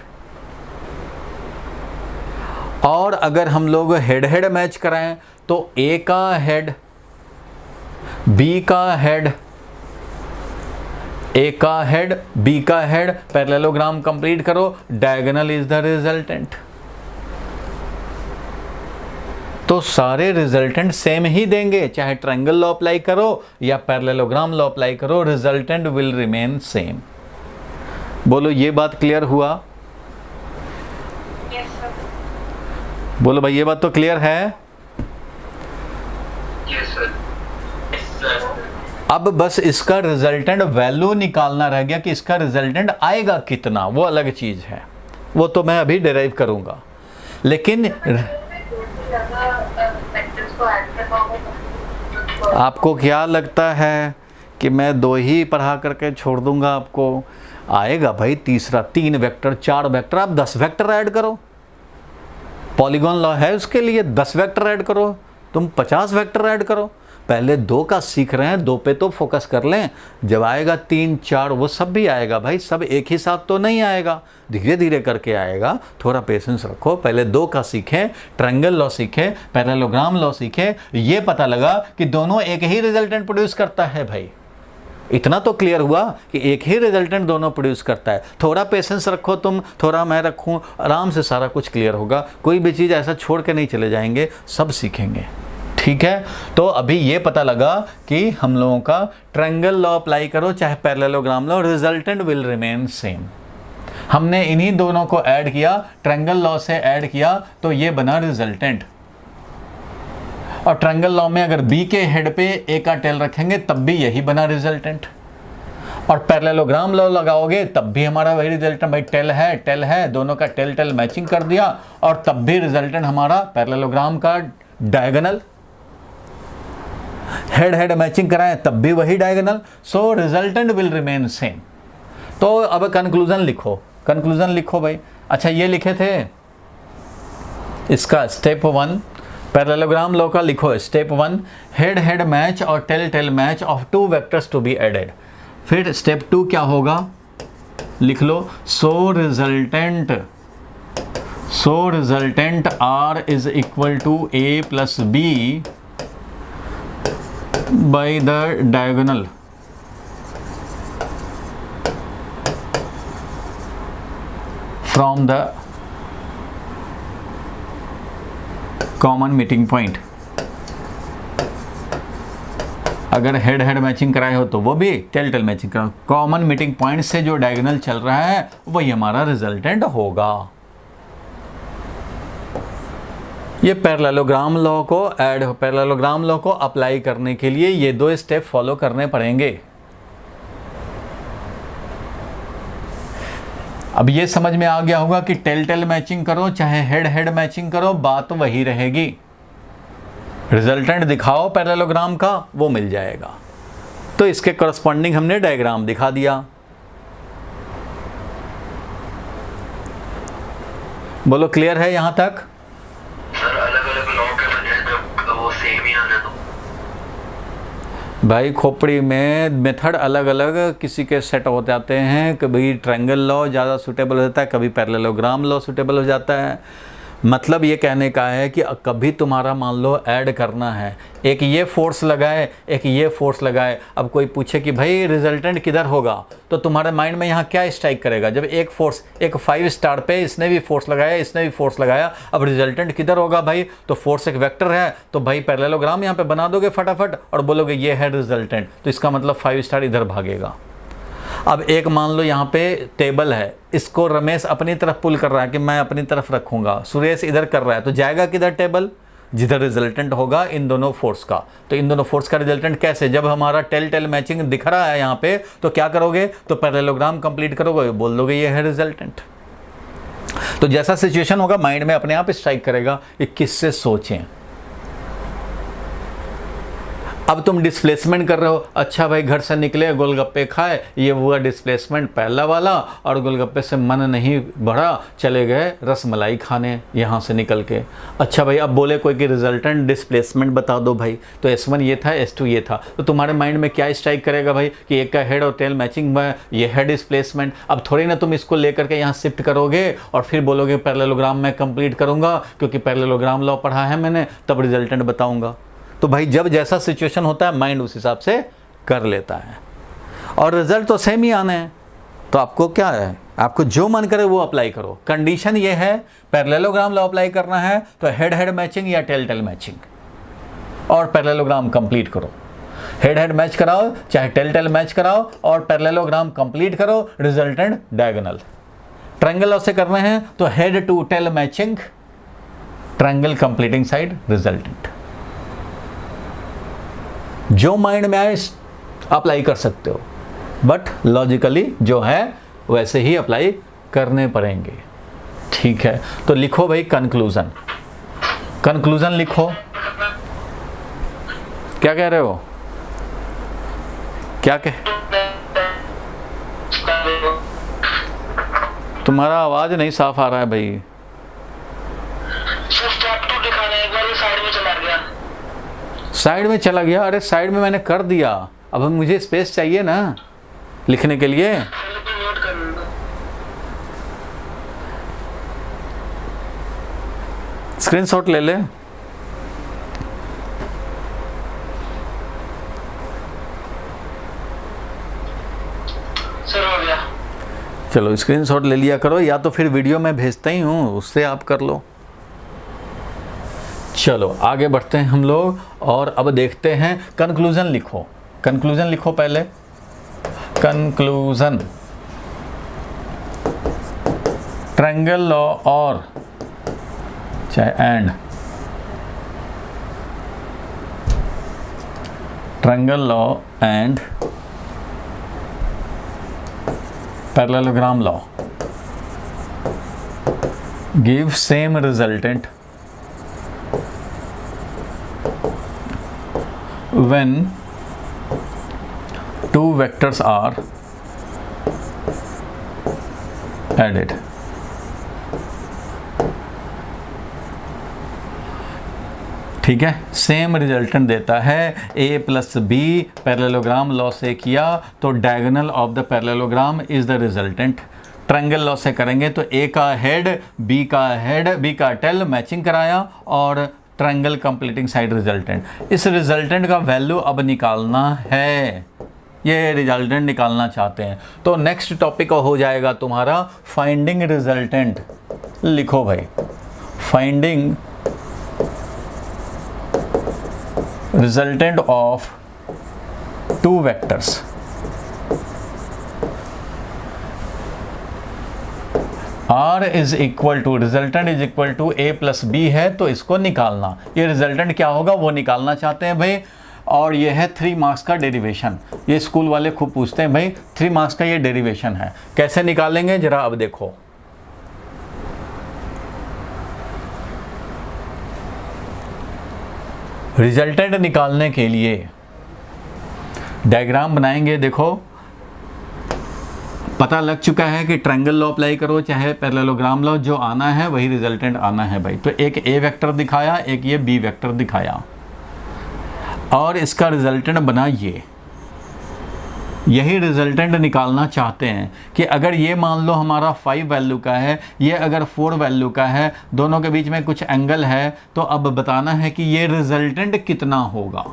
और अगर हम लोग हेड हेड मैच कराएं तो ए का हेड, बी का हेड, ए का हेड, बी का हेड, पैरेललोग्राम कंप्लीट करो, डायगोनल इज द रिजल्टेंट। तो सारे रिजल्टेंट सेम ही देंगे, चाहे ट्रायंगल लॉ अप्लाई करो या पैरेललोग्राम लॉ अप्लाई करो, रिजल्टेंट विल रिमेन सेम। बोलो ये बात क्लियर हुआ? Yes sir. बोलो भाई ये बात तो क्लियर है? Yes sir. अब बस इसका रिजल्टेंट वैल्यू निकालना रह गया कि इसका रिजल्टेंट आएगा कितना, वो अलग चीज है, वो तो मैं अभी डिराइव करूंगा। लेकिन आपको क्या लगता है कि मैं 2 ही पढ़ा करके छोड़ दूंगा आपको? आएगा भाई तीसरा, 3 वेक्टर, 4 वेक्टर, आप 10 वेक्टर ऐड करो। पॉलीगॉन लॉ है उसके लिए, 10 वेक्टर ऐड करो, तुम 50 वेक्टर ऐड करो। पहले 2 का सीख रहे हैं, 2 पे तो फोकस कर लें, जब आएगा 3 4 वो सब भी आएगा भाई, सब एक ही साथ तो नहीं आएगा, धीरे धीरे करके आएगा, थोड़ा पेशेंस रखो। पहले 2 का सीखें, ट्रायंगल लॉ सीखें, पैरेललोग्राम लॉ सीखें, ये पता लगा कि दोनों एक ही रिजल्टेंट प्रोड्यूस करता है भाई। इतना तो क्लियर हुआ कि एक ही रिजल्टेंट दोनों प्रोड्यूस करता है। थोड़ा पेशेंस रखो तुम, थोड़ा मैं रखूं, आराम से सारा कुछ क्लियर होगा। कोई भी चीज़ ऐसा छोड़ के नहीं चले जाएंगे, सब सीखेंगे, ठीक है। तो अभी ये पता लगा कि हम लोगों का ट्रायंगल लॉ अप्लाई करो चाहे parallelogram law, resultant will remain same. हमने इन्हीं दोनों को ऐड किया, ट्रायंगल लॉ से ऐड किया तो ये बना रिजल्टेंट। और ट्रायंगल लॉ में अगर बी के हेड पे ए का टेल रखेंगे तब भी यही बना रिजल्टेंट, और पैरेललोग्राम लॉ लगाओगे तब भी हमारा वही रिजल्टेंट। भाई टेल है, दोनों का टेल टेल मैचिंग कर दिया और तब भी रिजल्टेंट हमारा पैरेललोग्राम का डायगोनल। हेड हेड मैचिंग कराएं तब भी वही diagonal, so resultant will remain same. तो अब कंक्लूजन लिखो, कंक्लूजन लिखो भाई। अच्छा ये लिखे थे इसका स्टेप 1, पैरेललोग्राम लॉ का लिखो स्टेप 1, हेड हेड मैच और tail tail match of 2 vectors to be added. फिर स्टेप 2 क्या होगा, लिख लो, so resultant R is equal to A plus B by the diagonal from the common meeting point। अगर head head matching कराए हो तो वो भी टेल टेल मैचिंग कराओ, कॉमन मीटिंग पॉइंट से जो डायगोनल चल रहा है वही हमारा रिजल्टेंट होगा। ये पैरेललोग्राम लॉ को पैरेललोग्राम लॉ को अप्लाई करने के लिए ये 2 स्टेप फॉलो करने पड़ेंगे। अब ये समझ में आ गया होगा कि टेल टेल मैचिंग करो चाहे हेड हेड मैचिंग करो, बात वही रहेगी। रिजल्टेंट दिखाओ पैरेललोग्राम का, वो मिल जाएगा। तो इसके करस्पॉन्डिंग हमने डायग्राम दिखा दिया। बोलो क्लियर है यहां तक? सर अलग अलग लॉ के बजाय जब वो सेम ही आने दो। भाई खोपड़ी में मेथड अलग अलग किसी के सेट हो जाते हैं, कभी ट्रायंगल लॉ ज़्यादा सूटेबल हो जाता है, कभी पैरेललोग्राम लॉ सूटेबल हो जाता है। मतलब ये कहने का है कि कभी तुम्हारा मान लो ऐड करना है, एक ये फोर्स लगाए एक ये फोर्स लगाए, अब कोई पूछे कि भाई रिजल्टेंट किधर होगा, तो तुम्हारे माइंड में यहाँ क्या स्ट्राइक करेगा? जब एक फोर्स, एक 5 स्टार पे इसने भी फोर्स लगाया, इसने भी फोर्स लगाया, अब रिजल्टेंट किधर होगा भाई? तो फोर्स एक वेक्टर है, तो भाई पैरेललोग्राम यहाँ पे बना दोगे फटाफट और बोलोगे ये है रिजल्टेंट, तो इसका मतलब 5 स्टार इधर भागेगा। अब एक मान लो यहाँ पे टेबल है, इसको रमेश अपनी तरफ पुल कर रहा है कि मैं अपनी तरफ रखूंगा, सुरेश इधर कर रहा है, तो जाएगा किधर टेबल? जिधर रिजल्टेंट होगा इन दोनों फोर्स का। तो इन दोनों फोर्स का रिजल्टेंट कैसे? जब हमारा टेल मैचिंग दिख रहा है यहाँ पे, तो क्या करोगे? तो पैरेललोग्राम कंप्लीट करोगे, बोल दोगे ये है रिजल्टेंट। तो जैसा सिचुएशन होगा माइंड में अपने आप स्ट्राइक करेगा कि किससे सोचें। अब तुम डिस्प्लेसमेंट कर रहे हो, अच्छा भाई घर से निकले गोलगप्पे खाए, ये हुआ डिस्प्लेसमेंट पहला वाला, और गोलगप्पे से मन नहीं बढ़ा, चले गए रसमलाई खाने यहाँ से निकल के। अच्छा भाई अब बोले कोई कि रिजल्टेंट डिस्प्लेसमेंट बता दो भाई, तो S1 ये था, S2 ये था, तो तुम्हारे माइंड में क्या स्ट्राइक करेगा भाई कि एक का हेड और टेल मैचिंग में ये है डिस्प्लेसमेंट। अब थोड़ी ना तुम इसको लेकर के यहाँ शिफ्ट करोगे और फिर बोलोगे पैरेललोग्राम में कंप्लीट करूँगा क्योंकि पैरेललोग्राम लॉ पढ़ा है मैंने, तब रिजल्टेंट बताऊँगा। तो भाई जब जैसा सिचुएशन होता है माइंड उस हिसाब से कर लेता है, और रिजल्ट तो सेम ही आने हैं। तो आपको क्या है, आपको जो मन करे वो अप्लाई करो। कंडीशन ये है पैरेललोग्राम लॉ अप्लाई करना है तो हेड हेड मैचिंग या टेल टेल मैचिंग, और पैरेललोग्राम कंप्लीट करो। हेड हेड मैच कराओ चाहे टेल टेल मैच कराओ और पैरेललोग्राम कंप्लीट करो, रिजल्टेंट डायगोनल। ट्रायंगल लॉ से करने हैं तो head to tail matching, triangle completing side, resultant. जो माइंड में आए अप्लाई कर सकते हो, बट लॉजिकली जो है वैसे ही अप्लाई करने पड़ेंगे। ठीक है, तो लिखो भाई कंक्लूजन। कंक्लूजन लिखो। क्या कह रहे हो? क्या कह, तुम्हारा आवाज नहीं साफ आ रहा है भाई। स्टेप 2 दिखाना है, एक बार साइड में चला गया। साइड में चला गया? अरे साइड में मैंने कर दिया, अब मुझे स्पेस चाहिए ना लिखने के लिए। नोट कर लूंगा। स्क्रीनशॉट ले ले। सर हो गया। चलो स्क्रीनशॉट ले लिया करो, या तो फिर वीडियो में भेजता ही हूँ उससे आप कर लो। चलो आगे बढ़ते हैं हम लोग, और अब देखते हैं कंक्लूजन लिखो। कंक्लूजन लिखो पहले। कंक्लूजन, ट्रायंगल लॉ और चाहे and, triangle law and parallelogram law give same resultant when two vectors are added। ठीक है, सेम रिजल्टेंट देता है। a plus B parallelogram law से किया तो diagonal of the parallelogram is the resultant. Triangle law से करेंगे तो a का हेड b का हेड b का टेल मैचिंग कराया और ट्रायंगल कंप्लीटिंग साइड रिजल्टेंट। इस रिजल्टेंट का वैल्यू अब निकालना है, ये रिजल्टेंट निकालना चाहते हैं। तो नेक्स्ट टॉपिक हो जाएगा तुम्हारा फाइंडिंग रिजल्टेंट। लिखो भाई, finding resultant of two vectors. R is equal to, resultant is equal to a plus B है, तो इसको निकालना। ये रिजल्टेंट क्या होगा वो निकालना चाहते हैं भाई। और ये है 3 मार्क्स का डेरिवेशन। ये स्कूल वाले खूब पूछते हैं भाई, 3 मार्क्स का ये डेरिवेशन है, कैसे निकालेंगे जरा अब देखो। रिजल्टेंट निकालने के लिए डायग्राम बनाएंगे। देखो पता लग चुका है कि ट्रायंगल लॉ अप्लाई करो चाहे पैरेललोग्राम लॉ, जो आना है वही रिजल्टेंट आना है भाई। तो एक a वेक्टर दिखाया, एक ये b वेक्टर दिखाया, और इसका रिजल्टेंट बना यही रिजल्टेंट निकालना चाहते हैं कि अगर ये मान लो हमारा 5 वैल्यू का है, ये अगर 4 वैल्यू का है, दोनों के बीच में कुछ एंगल है, तो अब बताना है कि ये रिजल्टेंट कितना होगा।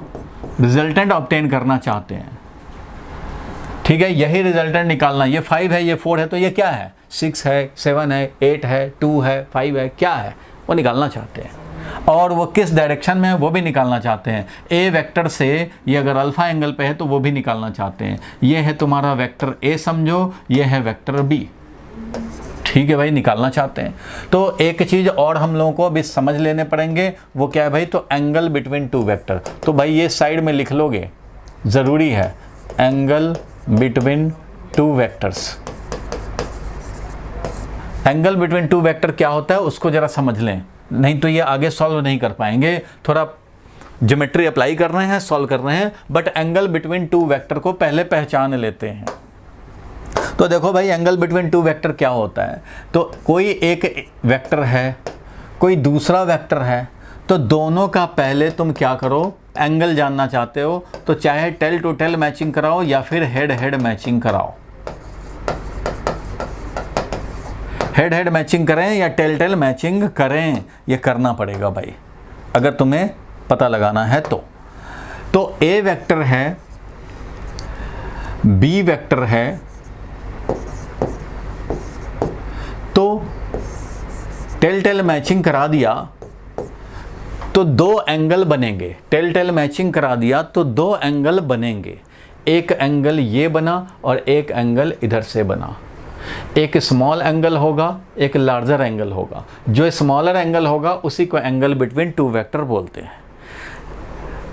रिजल्टेंट ऑब्टेन करना चाहते हैं, ठीक है, यही रिजल्टेंट निकालना। ये 5 है, ये 4 है, तो ये क्या है, 6 है, 7 है, 8 है, 2 है, 5 है, क्या है, वो निकालना चाहते हैं। और वो किस डायरेक्शन में है वो भी निकालना चाहते हैं। ए वेक्टर से ये अगर अल्फा एंगल पे है तो वो भी निकालना चाहते हैं। ये है तुम्हारा वेक्टर ए समझो, ये है वेक्टर बी, ठीक है भाई, निकालना चाहते हैं। तो एक चीज़ और हम लोगों को अभी समझ लेने पड़ेंगे, वो क्या है भाई, तो एंगल बिटवीन टू वेक्टर। तो भाई ये साइड में लिख लोगे, ज़रूरी है, angle between two vectors. Angle between two vector क्या होता है उसको ज़रा समझ लें, नहीं तो ये आगे सॉल्व नहीं कर पाएंगे। थोड़ा ज्योमेट्री अप्लाई कर रहे हैं, सॉल्व कर रहे हैं, but angle between two vector को पहले पहचान लेते हैं। तो देखो भाई, एंगल बिटवीन टू वेक्टर क्या होता है, तो कोई एक वेक्टर है, कोई दूसरा वेक्टर है, तो दोनों का पहले तुम क्या करो, एंगल जानना चाहते हो तो चाहे टेल टू टेल मैचिंग कराओ या फिर हेड हेड मैचिंग कराओ। हेड हेड मैचिंग करें या टेल टेल मैचिंग करें, ये करना पड़ेगा भाई अगर तुम्हें पता लगाना है तो ए वेक्टर है, बी वेक्टर है, तो टेल टेल मैचिंग करा दिया तो दो एंगल बनेंगे। टेल टेल मैचिंग करा दिया तो दो एंगल बनेंगे, एक एंगल ये बना और एक एंगल इधर से बना। एक स्मॉल एंगल होगा, एक लार्जर एंगल होगा। जो स्मॉलर एंगल होगा उसी को एंगल बिटवीन टू वेक्टर बोलते हैं।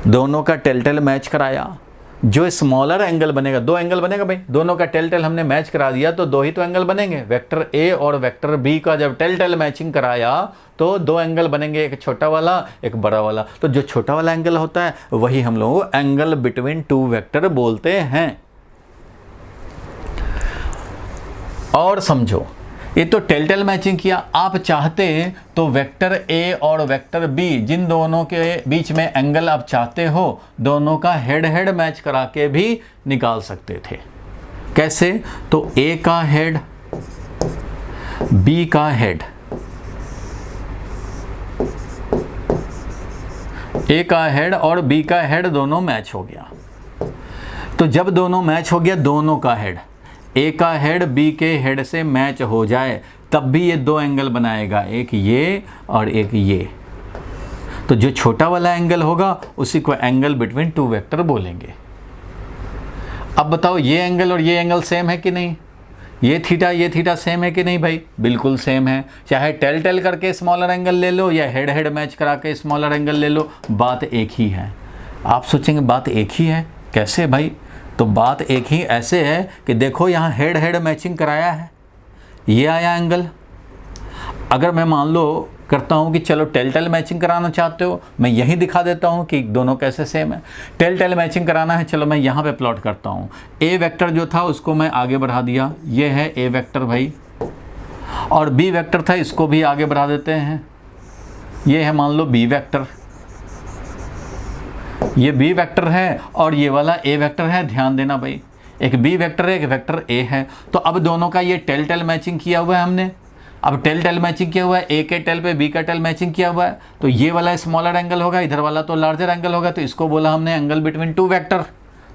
दोनों का टेल टेल मैच कराया, जो स्मॉलर एंगल बनेगा, दो एंगल बनेगा भाई, दोनों का टेल टेल हमने मैच करा दिया तो दो ही तो एंगल बनेंगे। वेक्टर ए और वेक्टर बी का जब टेल टेल मैचिंग कराया तो दो एंगल बनेंगे, एक छोटा वाला एक बड़ा वाला। तो जो छोटा वाला एंगल होता है वही हम लोग एंगल बिटवीन टू वेक्टर बोलते हैं। और समझो, ये तो टेल टेल मैचिंग किया, आप चाहते तो वेक्टर ए और वेक्टर बी जिन दोनों के बीच में एंगल आप चाहते हो, दोनों का हेड हेड मैच करा के भी निकाल सकते थे। कैसे? तो ए का हेड, बी का हेड, ए का हेड और बी का हेड दोनों मैच हो गया। तो जब दोनों मैच हो गया, दोनों का हेड, ए का हेड बी के हेड से मैच हो जाए, तब भी ये दो एंगल बनाएगा, एक ये और एक ये। तो जो छोटा वाला एंगल होगा उसी को एंगल बिटवीन टू वेक्टर बोलेंगे। अब बताओ, ये एंगल और ये एंगल सेम है कि नहीं? ये थीटा सेम है कि नहीं भाई? बिल्कुल सेम है। चाहे टेल टेल करके स्मॉलर एंगल ले लो या हेड हेड मैच करा के स्मॉलर एंगल ले लो, बात एक ही है। आप सोचेंगे बात एक ही है, कैसे भाई? तो बात एक ही ऐसे है कि देखो यहाँ हेड हेड मैचिंग कराया है, ये आया एंगल। अगर मैं मान लो करता हूँ कि चलो टेल टेल मैचिंग कराना चाहते हो, मैं यही दिखा देता हूँ कि दोनों कैसे सेम है। टेल टेल मैचिंग कराना है, चलो मैं यहाँ पे प्लॉट करता हूँ। ए वेक्टर जो था उसको मैं आगे बढ़ा दिया, ये है ए वेक्टर भाई, और बी वेक्टर था इसको भी आगे बढ़ा देते हैं, ये है मान लो बी वेक्टर। ये बी वेक्टर है और ये वाला ए वेक्टर है। ध्यान देना भाई, एक बी वेक्टर है, एक वेक्टर ए है। तो अब दोनों का ये टेल टेल मैचिंग किया हुआ है हमने। अब टेल टेल मैचिंग किया हुआ है, ए के टेल पे बी का टेल मैचिंग किया हुआ है, तो ये वाला स्मॉलर एंगल होगा, इधर वाला तो लार्जर एंगल होगा, तो इसको बोला हमने एंगल बिटवीन टू वेक्टर।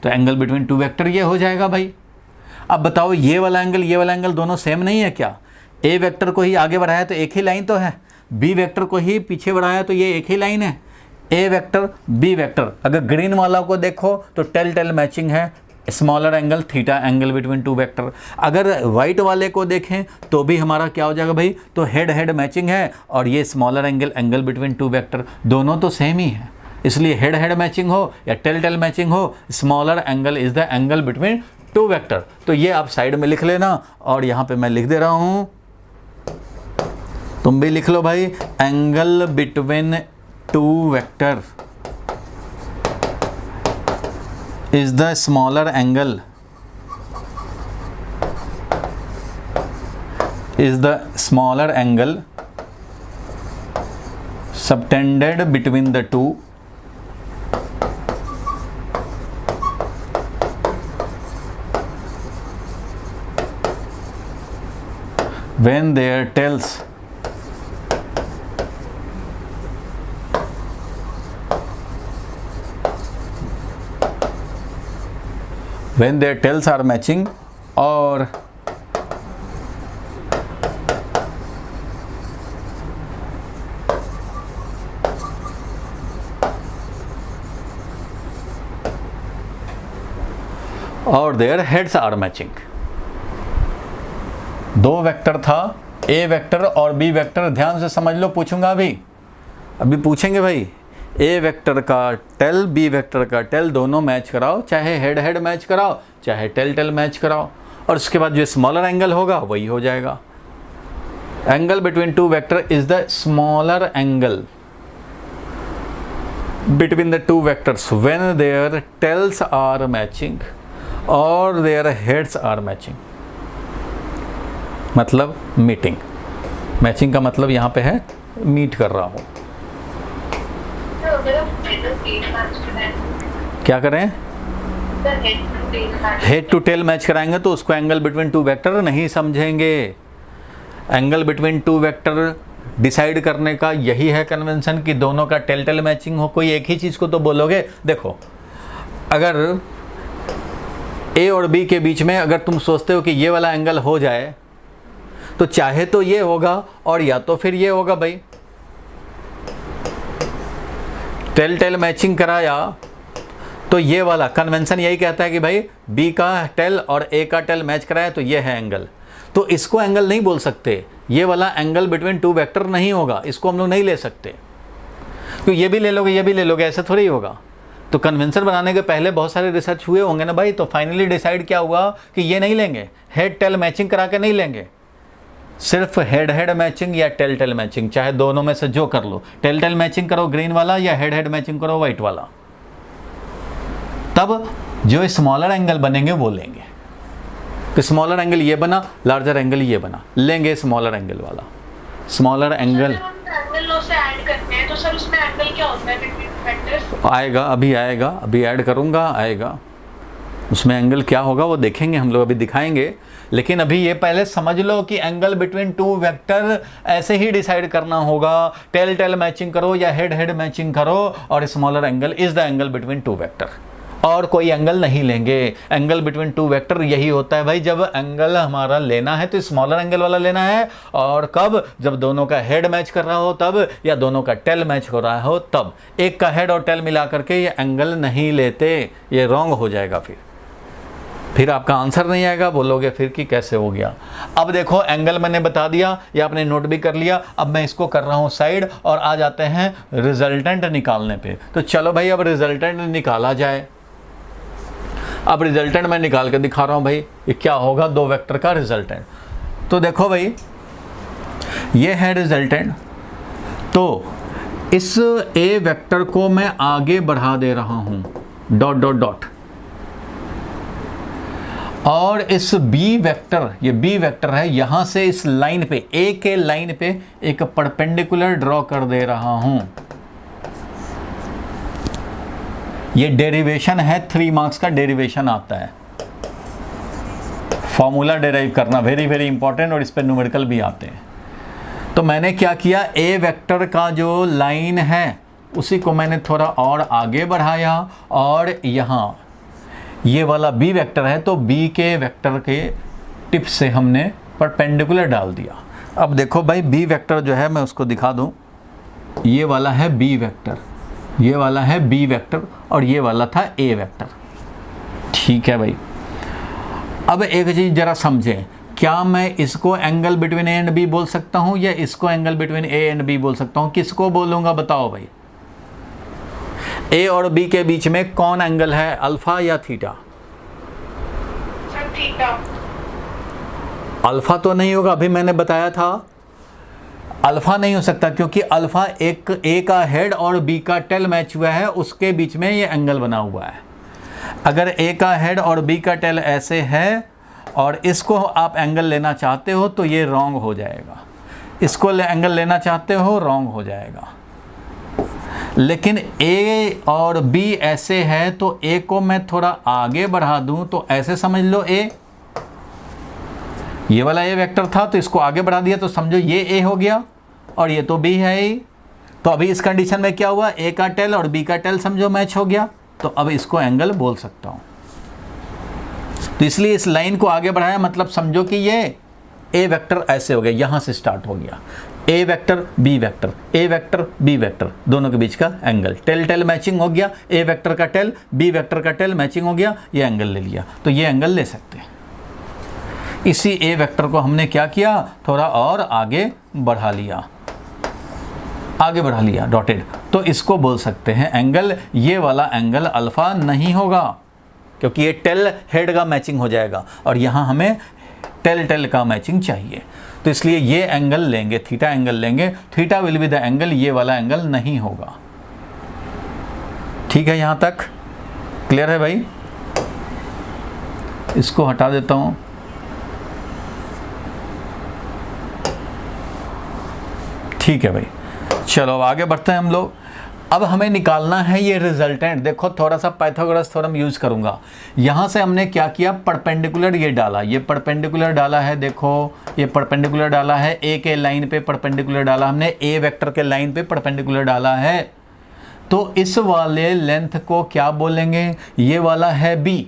तो एंगल बिटवीन टू वेक्टर ये हो जाएगा भाई। अब बताओ, ये वाला एंगल ये वाला एंगल दोनों सेम नहीं है क्या? ए वेक्टर को ही आगे बढ़ाया तो एक ही लाइन तो है, बी वेक्टर को ही पीछे बढ़ाया तो ये एक ही लाइन है। ए वेक्टर बी वेक्टर, अगर ग्रीन वाला को देखो तो टेल टेल मैचिंग है, smaller angle theta, angle between two vector. अगर वाइट वाले को देखें तो भी हमारा क्या हो जाएगा भाई? तो हेड हेड मैचिंग है और ये smaller angle, angle between two vector, दोनों तो सेम ही है। इसलिए हेड हेड मैचिंग हो या टेल टेल मैचिंग हो, smaller angle is the angle between two vector. तो ये आप साइड में लिख लेना और यहाँ पे मैं लिख दे रहा हूँ, तुम भी लिख लो भाई, angle between two vector is the smaller angle, is the smaller angle subtended between the two, when their tails are matching or their heads are matching। दो वेक्टर था, ए वेक्टर और बी वेक्टर, ध्यान से समझ लो, पूछूंगा अभी पूछेंगे भाई। ए वेक्टर का टेल, बी वेक्टर का टेल दोनों मैच कराओ, चाहे हेड हेड मैच कराओ, चाहे टेल टेल मैच कराओ, और उसके बाद जो स्मॉलर एंगल होगा वही हो जाएगा। Angle between two vector is the smaller angle between the two vectors when their tails are matching or their heads are matching। मतलब मीटिंग, मैचिंग का मतलब यहाँ पे है मीट कर रहा हूँ। क्या करें? हेड टू टेल मैच कराएंगे तो उसको एंगल बिटवीन टू वेक्टर नहीं समझेंगे। Angle between two vector decide करने का यही है कन्वेंशन कि दोनों का टेल टेल मैचिंग हो। कोई एक ही चीज़ को तो बोलोगे। देखो, अगर ए और बी के बीच में अगर तुम सोचते हो कि ये वाला एंगल हो जाए तो चाहे तो ये होगा और या तो फिर ये होगा। भाई टेल टेल मैचिंग कराया तो ये वाला कन्वेंशन यही कहता है कि भाई बी का टेल और ए का टेल मैच कराया तो ये है एंगल। तो इसको एंगल नहीं बोल सकते, ये वाला एंगल बिटवीन टू वेक्टर नहीं होगा, इसको हम लोग नहीं ले सकते। तो ये भी ले लोगे, ये भी ले लोगे, ऐसा थोड़ी होगा। तो कन्वेंशन बनाने के पहले बहुत सारे रिसर्च हुए होंगे ना भाई। तो फाइनली डिसाइड क्या हुआ कि ये नहीं लेंगे, हेड टेल मैचिंग करा के नहीं लेंगे, सिर्फ हेड हेड मैचिंग या टेल टेल मैचिंग, चाहे दोनों में से जो कर लो। टेल टेल मैचिंग करो ग्रीन वाला या हेड हेड मैचिंग करो वाइट वाला, तब जो स्मॉलर एंगल बनेंगे वो लेंगे। तो स्मॉलर एंगल ये बना, लार्जर एंगल ये बना, लेंगे स्मॉलर एंगल वाला। स्मॉलर एंगल से ऐड करते हैं तो सर उसमें एंगल क्या होता है बिटवीन वेक्टर्स? आएगा, अभी ऐड करूंगा, आएगा उसमें एंगल क्या होगा वो देखेंगे हम लोग, अभी दिखाएंगे। लेकिन अभी ये पहले समझ लो कि एंगल बिटवीन टू वेक्टर ऐसे ही डिसाइड करना होगा। टेल टेल मैचिंग करो या हेड हेड मैचिंग करो और smaller angle is the angle between two vector, और कोई एंगल नहीं लेंगे। एंगल बिटवीन टू वेक्टर यही होता है भाई, जब एंगल हमारा लेना है तो स्मॉलर एंगल वाला लेना है, और कब? जब दोनों का हेड मैच कर रहा हो तब, या दोनों का टेल मैच हो रहा हो तब। एक का हेड और टेल मिला करके ये एंगल नहीं लेते, ये रॉन्ग हो जाएगा। फिर आपका आंसर नहीं आएगा, बोलोगे फिर कि कैसे हो गया। अब देखो एंगल मैंने बता दिया, या आपने नोट भी कर लिया। अब मैं इसको कर रहा हूँ साइड और आ जाते हैं रिजल्टेंट निकालने पे। तो चलो भाई अब रिजल्टेंट निकाला जाए। अब रिजल्टेंट मैं निकाल के दिखा रहा हूँ भाई, ये क्या होगा दो वेक्टर का रिजल्टेंट। तो देखो भाई ये है रिजल्टेंट। तो इस ए वेक्टर को मैं आगे बढ़ा दे रहा हूँ डॉट डॉट डॉट, और इस बी वेक्टर, ये बी वेक्टर है, यहां से इस लाइन पे, ए के लाइन पे एक परपेंडिकुलर ड्रॉ कर दे रहा हूं। ये डेरिवेशन है, 3 मार्क्स का डेरिवेशन आता है। फॉर्मूला डेराइव करना वेरी वेरी इंपॉर्टेंट, और इस पे न्यूमेरिकल भी आते हैं। तो मैंने क्या किया, ए वेक्टर का जो लाइन है उसी को मैंने थोड़ा और आगे बढ़ाया, और यहाँ ये वाला बी वेक्टर है तो बी के वेक्टर के टिप से हमने परपेंडिकुलर डाल दिया। अब देखो भाई बी वेक्टर जो है मैं उसको दिखा दूं, ये वाला है बी वेक्टर, ये वाला है बी वेक्टर, और ये वाला था ए वेक्टर। ठीक है भाई। अब एक चीज़ ज़रा समझें, क्या मैं इसको angle between A and B बोल सकता हूँ या इसको angle between A and B बोल सकता हूँ? किसको बोलूँगा बताओ भाई? ए और बी के बीच में कौन एंगल है, अल्फा या थीटा? थीटा। अल्फा तो नहीं होगा, अभी मैंने बताया था अल्फा नहीं हो सकता, क्योंकि अल्फा एक ए का हेड और बी का टेल मैच हुआ है, उसके बीच में ये एंगल बना हुआ है। अगर ए का हेड और बी का टेल ऐसे है और इसको आप एंगल लेना चाहते हो तो ये रॉन्ग हो जाएगा, इसको एंगल लेना चाहते हो रॉन्ग हो जाएगा। लेकिन ए और बी ऐसे है तो ए को मैं थोड़ा आगे बढ़ा दूं तो ऐसे समझ लो ए, ये वाला ए वेक्टर था तो इसको आगे बढ़ा दिया तो समझो ये ए हो गया और ये तो बी है ही। तो अभी इस कंडीशन में क्या हुआ, ए का टेल और बी का टेल समझो मैच हो गया, तो अब इसको एंगल बोल सकता हूँ। तो इसलिए इस लाइन को आगे बढ़ाया, मतलब समझो कि ये ए वेक्टर ऐसे हो गया, यहाँ से स्टार्ट हो गया, ए vector B vector, A vector B vector, दोनों के बीच का एंगल टेल टेल मैचिंग हो गया, ए वेक्टर का टेल बी वेक्टर का टेल मैचिंग हो गया, ये एंगल ले लिया। तो ये एंगल ले सकते हैं। इसी ए वेक्टर को हमने क्या किया, थोड़ा और आगे बढ़ा लिया, आगे बढ़ा लिया डॉटेड, तो इसको बोल सकते हैं एंगल, ये वाला एंगल अल्फा नहीं होगा क्योंकि ये टेल हेड का मैचिंग हो जाएगा और यहाँ हमें टेल टेल का मैचिंग चाहिए। तो इसलिए ये एंगल लेंगे, थीटा एंगल लेंगे, theta will be the angle, ये वाला एंगल नहीं होगा। ठीक है, यहाँ तक क्लियर है भाई? इसको हटा देता हूँ। ठीक है भाई, चलो अब आगे बढ़ते हैं हम लोग। अब हमें निकालना है ये रिजल्टेंट। देखो थोड़ा सा पाइथागोरस थ्योरम यूज करूंगा। यहाँ से हमने क्या किया, परपेंडिकुलर ये डाला, ये परपेंडिकुलर डाला है, देखो ये परपेंडिकुलर डाला है, ए के लाइन पे परपेंडिकुलर डाला हमने, ए वेक्टर के लाइन पे परपेंडिकुलर डाला है। तो इस वाले लेंथ को क्या बोलेंगे, ये वाला है बी।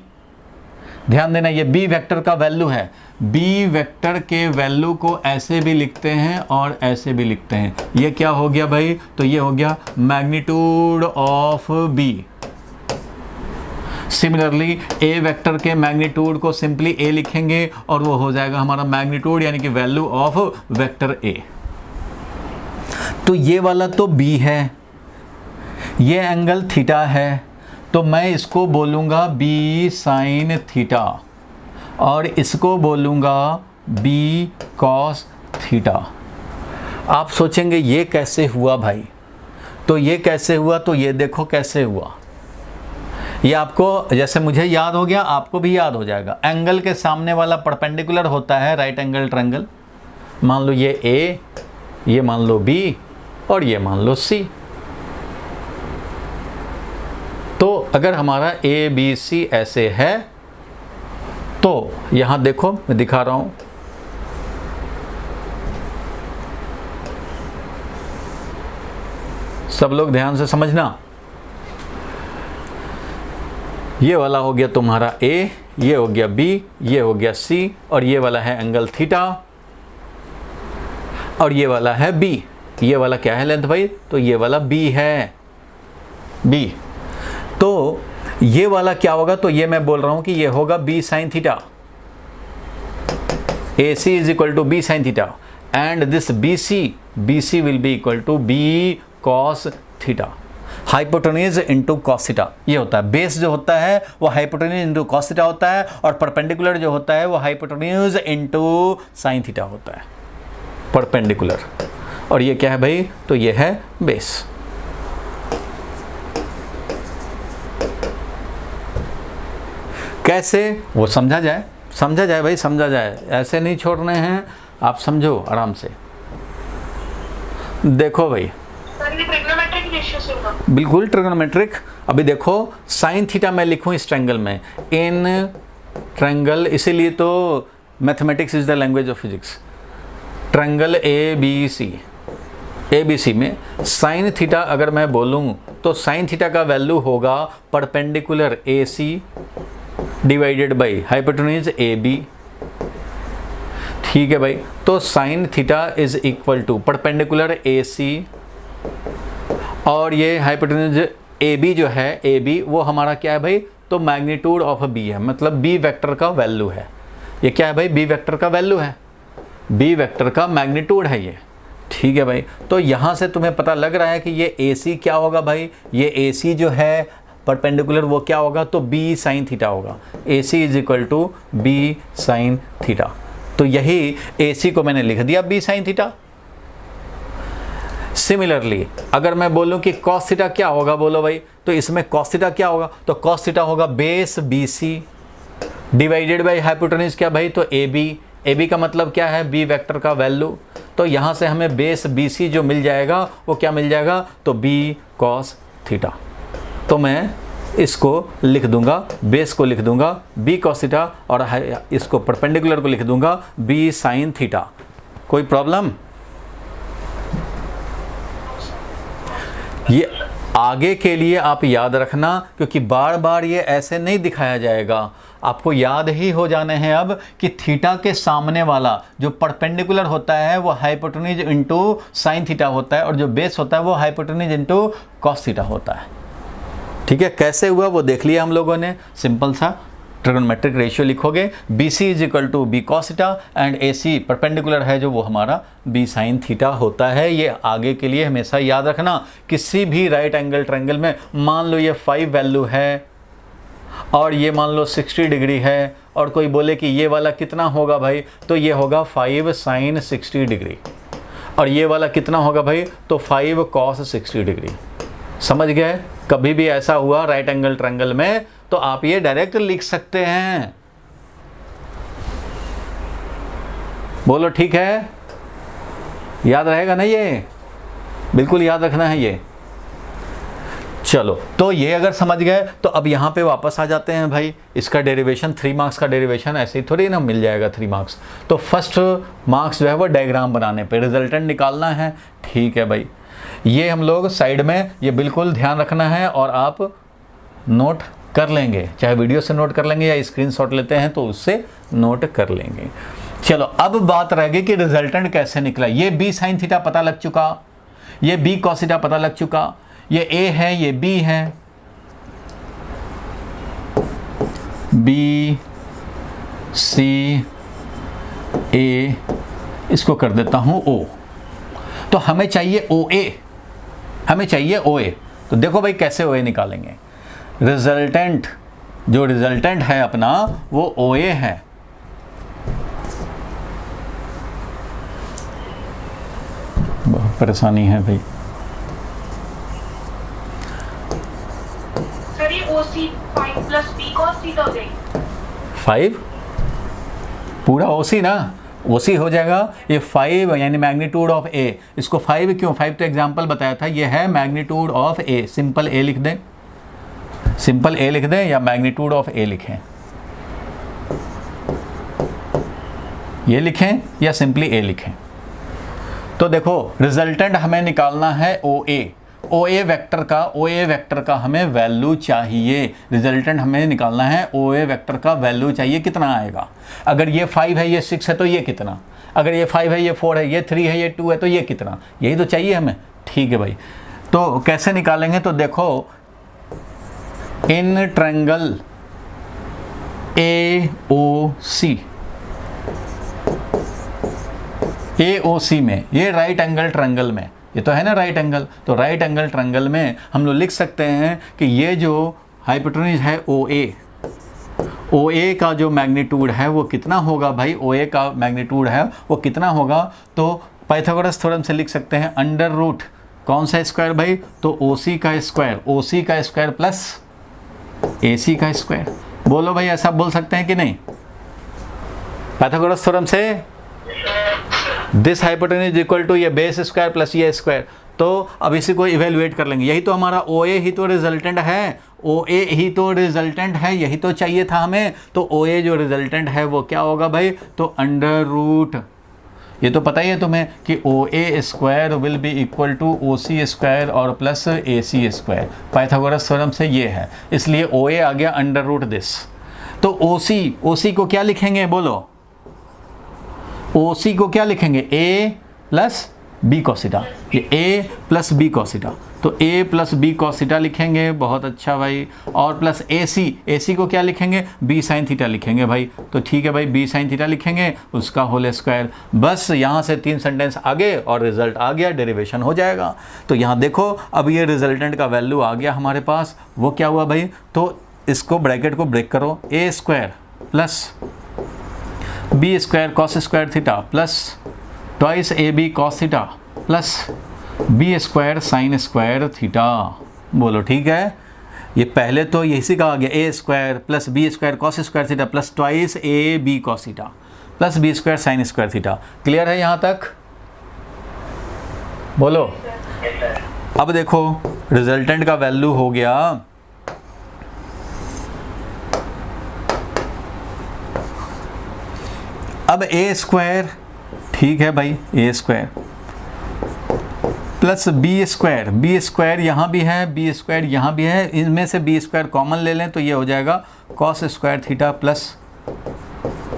ध्यान देना ये बी वेक्टर का वैल्यू है। बी वेक्टर के वैल्यू को ऐसे भी लिखते हैं और ऐसे भी लिखते हैं। ये क्या हो गया भाई, तो ये हो गया magnitude of B. Similarly A vector के मैग्नीट्यूड को सिंपली ए लिखेंगे और वो हो जाएगा हमारा मैग्नीट्यूड यानी कि वैल्यू ऑफ वेक्टर ए। तो ये वाला तो बी है, ये एंगल थीटा है, तो मैं इसको बोलूँगा बी साइन थीटा और इसको बोलूँगा बी कॉस थीटा। आप सोचेंगे ये कैसे हुआ भाई, तो ये कैसे हुआ, तो ये देखो कैसे हुआ। ये आपको जैसे मुझे याद हो गया आपको भी याद हो जाएगा। एंगल के सामने वाला परपेंडिकुलर होता है राइट एंगल ट्रायंगल। मान लो ये ए, ये मान लो बी और ये मान लो सी। तो अगर हमारा ए बी सी ऐसे है तो यहां देखो मैं दिखा रहा हूं, सब लोग ध्यान से समझना। ये वाला हो गया तुम्हारा ए, ये हो गया बी, ये हो गया सी और ये वाला है एंगल थीटा और ये वाला है बी। ये वाला क्या है लेंथ भाई, तो ये वाला बी है, बी। तो ये वाला क्या होगा, तो ये मैं बोल रहा हूं कि ये होगा B sine theta. A C is equal to B sine theta and this B C will be equal to B cos theta. Hypotenuse into cos theta ये होता है। बेस जो होता है वो हाइपोटेन्यूज इंटू कॉस थीटा होता है और परपेंडिकुलर जो होता है वो हाइपोटेन्यूज इंटू साइन थीटा होता है, परपेंडिकुलर। और ये क्या है भाई, तो ये है बेस। कैसे वो समझा जाए, समझा जाए भाई, समझा जाए, ऐसे नहीं छोड़ने हैं, आप समझो आराम से। देखो भाई ट्रिग्नोमेट्रिक रेशियो से होगा, बिल्कुल ट्रिग्नोमेट्रिक। अभी देखो साइन थीटा मैं लिखूं इस ट्रायंगल में, इन ट्रायंगल, इसीलिए तो mathematics is the language of physics. Triangle A B C में साइन थीटा अगर मैं बोलूं तो साइन थीटा का वैल्यू होगा perpendicular A C divided by hypotenuse A B. ठीक है भाई, तो sine theta is equal to perpendicular A C और ये हाइपोटेन्यूज ए बी जो है, ए बी वो हमारा क्या है भाई, तो मैग्नीट्यूड ऑफ बी है, मतलब बी वेक्टर का वैल्यू है। ये क्या है भाई, बी वेक्टर का वैल्यू है, बी वेक्टर का मैग्नीट्यूड है ये। ठीक है भाई, तो यहाँ से तुम्हें पता लग रहा है कि ये ए सी क्या होगा भाई, ये ए सी जो है परपेंडिकुलर वो क्या होगा, तो बी साइन थीटा होगा। A C is equal to B sine theta. तो यही ए सी को मैंने लिख दिया बी साइन थीटा। सिमिलरली अगर मैं बोलूं कि कॉस थीटा क्या होगा, बोलो भाई, तो इसमें कॉस थीटा क्या होगा, तो कॉस थीटा होगा base B C divided by hypotenuse क्या भाई, तो ए बी। ए बी का मतलब क्या है, बी वेक्टर का वैल्यू। तो यहाँ से हमें बेस बी सी जो मिल जाएगा वो क्या मिल जाएगा, तो बी कॉस थीटा। तो मैं इसको लिख दूंगा, बेस को लिख दूंगा b cos थीटा और इसको परपेंडिकुलर को लिख दूंगा b sin थीटा। कोई प्रॉब्लम? ये आगे के लिए आप याद रखना, क्योंकि बार बार ये ऐसे नहीं दिखाया जाएगा। आपको याद ही हो जाने हैं अब कि थीटा के सामने वाला जो परपेंडिकुलर होता है वो हाइपोटेन्यूज इनटू साइन थीटा होता है और जो बेस होता है वो हाइपोटेन्यूज इनटू कॉस थीटा होता है। ठीक है, कैसे हुआ वो देख लिया हम लोगों ने। सिंपल सा ट्रिगोनोमेट्रिक रेशियो लिखोगे, BC is equal to B cos theta and AC perpendicular है जो वो हमारा B साइन थीटा होता है। ये आगे के लिए हमेशा याद रखना। किसी भी राइट एंगल ट्रायंगल में मान लो ये 5 वैल्यू है और ये मान लो 60 डिग्री है और कोई बोले कि ये वाला कितना होगा भाई, तो ये होगा 5 साइन 60 डिग्री और ये वाला कितना होगा भाई, तो 5 कॉस 60 डिग्री। समझ गए? कभी भी ऐसा हुआ राइट एंगल ट्रायंगल में तो आप ये डायरेक्ट लिख सकते हैं। बोलो ठीक है? याद रहेगा ना? ये बिल्कुल याद रखना है ये। चलो, तो ये अगर समझ गए तो अब यहाँ पे वापस आ जाते हैं भाई। इसका डेरिवेशन 3 मार्क्स का डेरिवेशन ऐसे ही थोड़ी ना मिल जाएगा 3 मार्क्स। तो फर्स्ट मार्क्स जो है वो डायग्राम बनाने पे, रिजल्टेंट निकालना है। ठीक है भाई, ये हम लोग साइड में ये बिल्कुल ध्यान रखना है और आप नोट कर लेंगे, चाहे वीडियो से नोट कर लेंगे या स्क्रीनशॉट लेते हैं तो उससे नोट कर लेंगे। चलो, अब बात रह गई कि रिजल्टेंट कैसे निकला। ये B साइन थीटा पता लग चुका, ये B कॉस थीटा पता लग चुका, ये A है, ये B है, B C A, इसको कर देता हूँ O। तो हमें चाहिए OA, हमें चाहिए OA। तो देखो भाई कैसे OA निकालेंगे। रिजल्टेंट, जो रिजल्टेंट है अपना वो OA है। बहुत परेशानी है भाई। सर ये OC 5 plus B cos theta हो जाएगी। 5 पूरा OC ना, OC हो जाएगा। ये 5 यानी मैग्नीट्यूड ऑफ A, इसको 5 क्यों, 5 तो एग्जाम्पल बताया था, ये है magnitude of A। Simple A लिख दें, सिंपल A लिख दें या मैग्नीट्यूड ऑफ A लिखें, ये लिखें या सिंपली A लिखें। तो देखो रिजल्टेंट हमें निकालना है OA वेक्टर का हमें वैल्यू चाहिए। रिजल्टेंट हमें निकालना है OA वेक्टर का वैल्यू चाहिए। कितना आएगा? अगर ये 5 है, ये 6 है तो ये कितना? अगर ये 5 है, ये 4 है, ये 3 है, ये 2 है तो ये कितना? यही तो चाहिए हमें। ठीक है भाई, तो कैसे निकालेंगे? तो देखो, इन ट्रायंगल AOC में, ये राइट एंगल ट्रायंगल में, ये तो है ना राइट एंगल, तो राइट एंगल ट्रायंगल में हम लोग लिख सकते हैं कि ये जो हाइपोटेन्यूज है OA का जो मैग्नीट्यूड है वो कितना होगा भाई? OA का मैग्नीट्यूड है वो कितना होगा? तो पाइथागोरस थ्योरम से लिख सकते हैं अंडर रूट कौन सा स्क्वायर भाई? तो OC का स्क्वायर प्लस AC का स्क्वायर। बोलो भाई, ऐसा बोल सकते हैं कि नहीं? पाइथागोरस थ्योरम से दिस हाइपोटेन्यूज इक्वल टू ये बेस स्क्वायर प्लस ये स्क्वायर। तो अब इसी को इवेलुएट कर लेंगे। यही तो हमारा OA ही तो रिजल्टेंट है, OA ही तो रिजल्टेंट है, यही तो चाहिए था हमें। तो OA जो रिजल्टेंट है वो क्या होगा भाई? तो अंडर रूट, ये तो पता ही है तुम्हें कि OA square will be equal to OC square और plus AC square. Pythagoras theorem से ये है, इसलिए OA आ गया अंडर रूट दिस। तो OC को क्या लिखेंगे? बोलो, OC को क्या लिखेंगे? A plus B cos theta. ये A plus B cos theta, तो A plus B cos theta लिखेंगे। बहुत अच्छा भाई। और प्लस AC को क्या लिखेंगे? B साइन थीटा लिखेंगे भाई। तो ठीक है भाई, B साइन थीटा लिखेंगे, उसका होल स्क्वायर। बस यहाँ से 3 सेंटेंस आगे और रिजल्ट आ गया, डेरिवेशन हो जाएगा। तो यहाँ देखो, अब ये रिजल्टेंट का वैल्यू आ गया हमारे पास। वो क्या हुआ भाई? तो इसको ब्रैकेट को ब्रेक करो, A square plus B square cos square theta plus twice AB cos theta plus B square sine square theta. बोलो ठीक है? ये पहले तो इसी का आ गया, A square plus B square cos square theta plus twice AB cos theta plus B square sine square theta. Clear है यहाँ तक? बोलो। अब देखो, रिजल्टेंट का वैल्यू हो गया अब ए स्क्वायर, ठीक है भाई, ए स्क्वायर प्लस बी स्क्वायर यहाँ भी है, बी स्क्वायर यहाँ भी है, इनमें से बी स्क्वायर कॉमन ले लें तो ये हो जाएगा cos square theta plus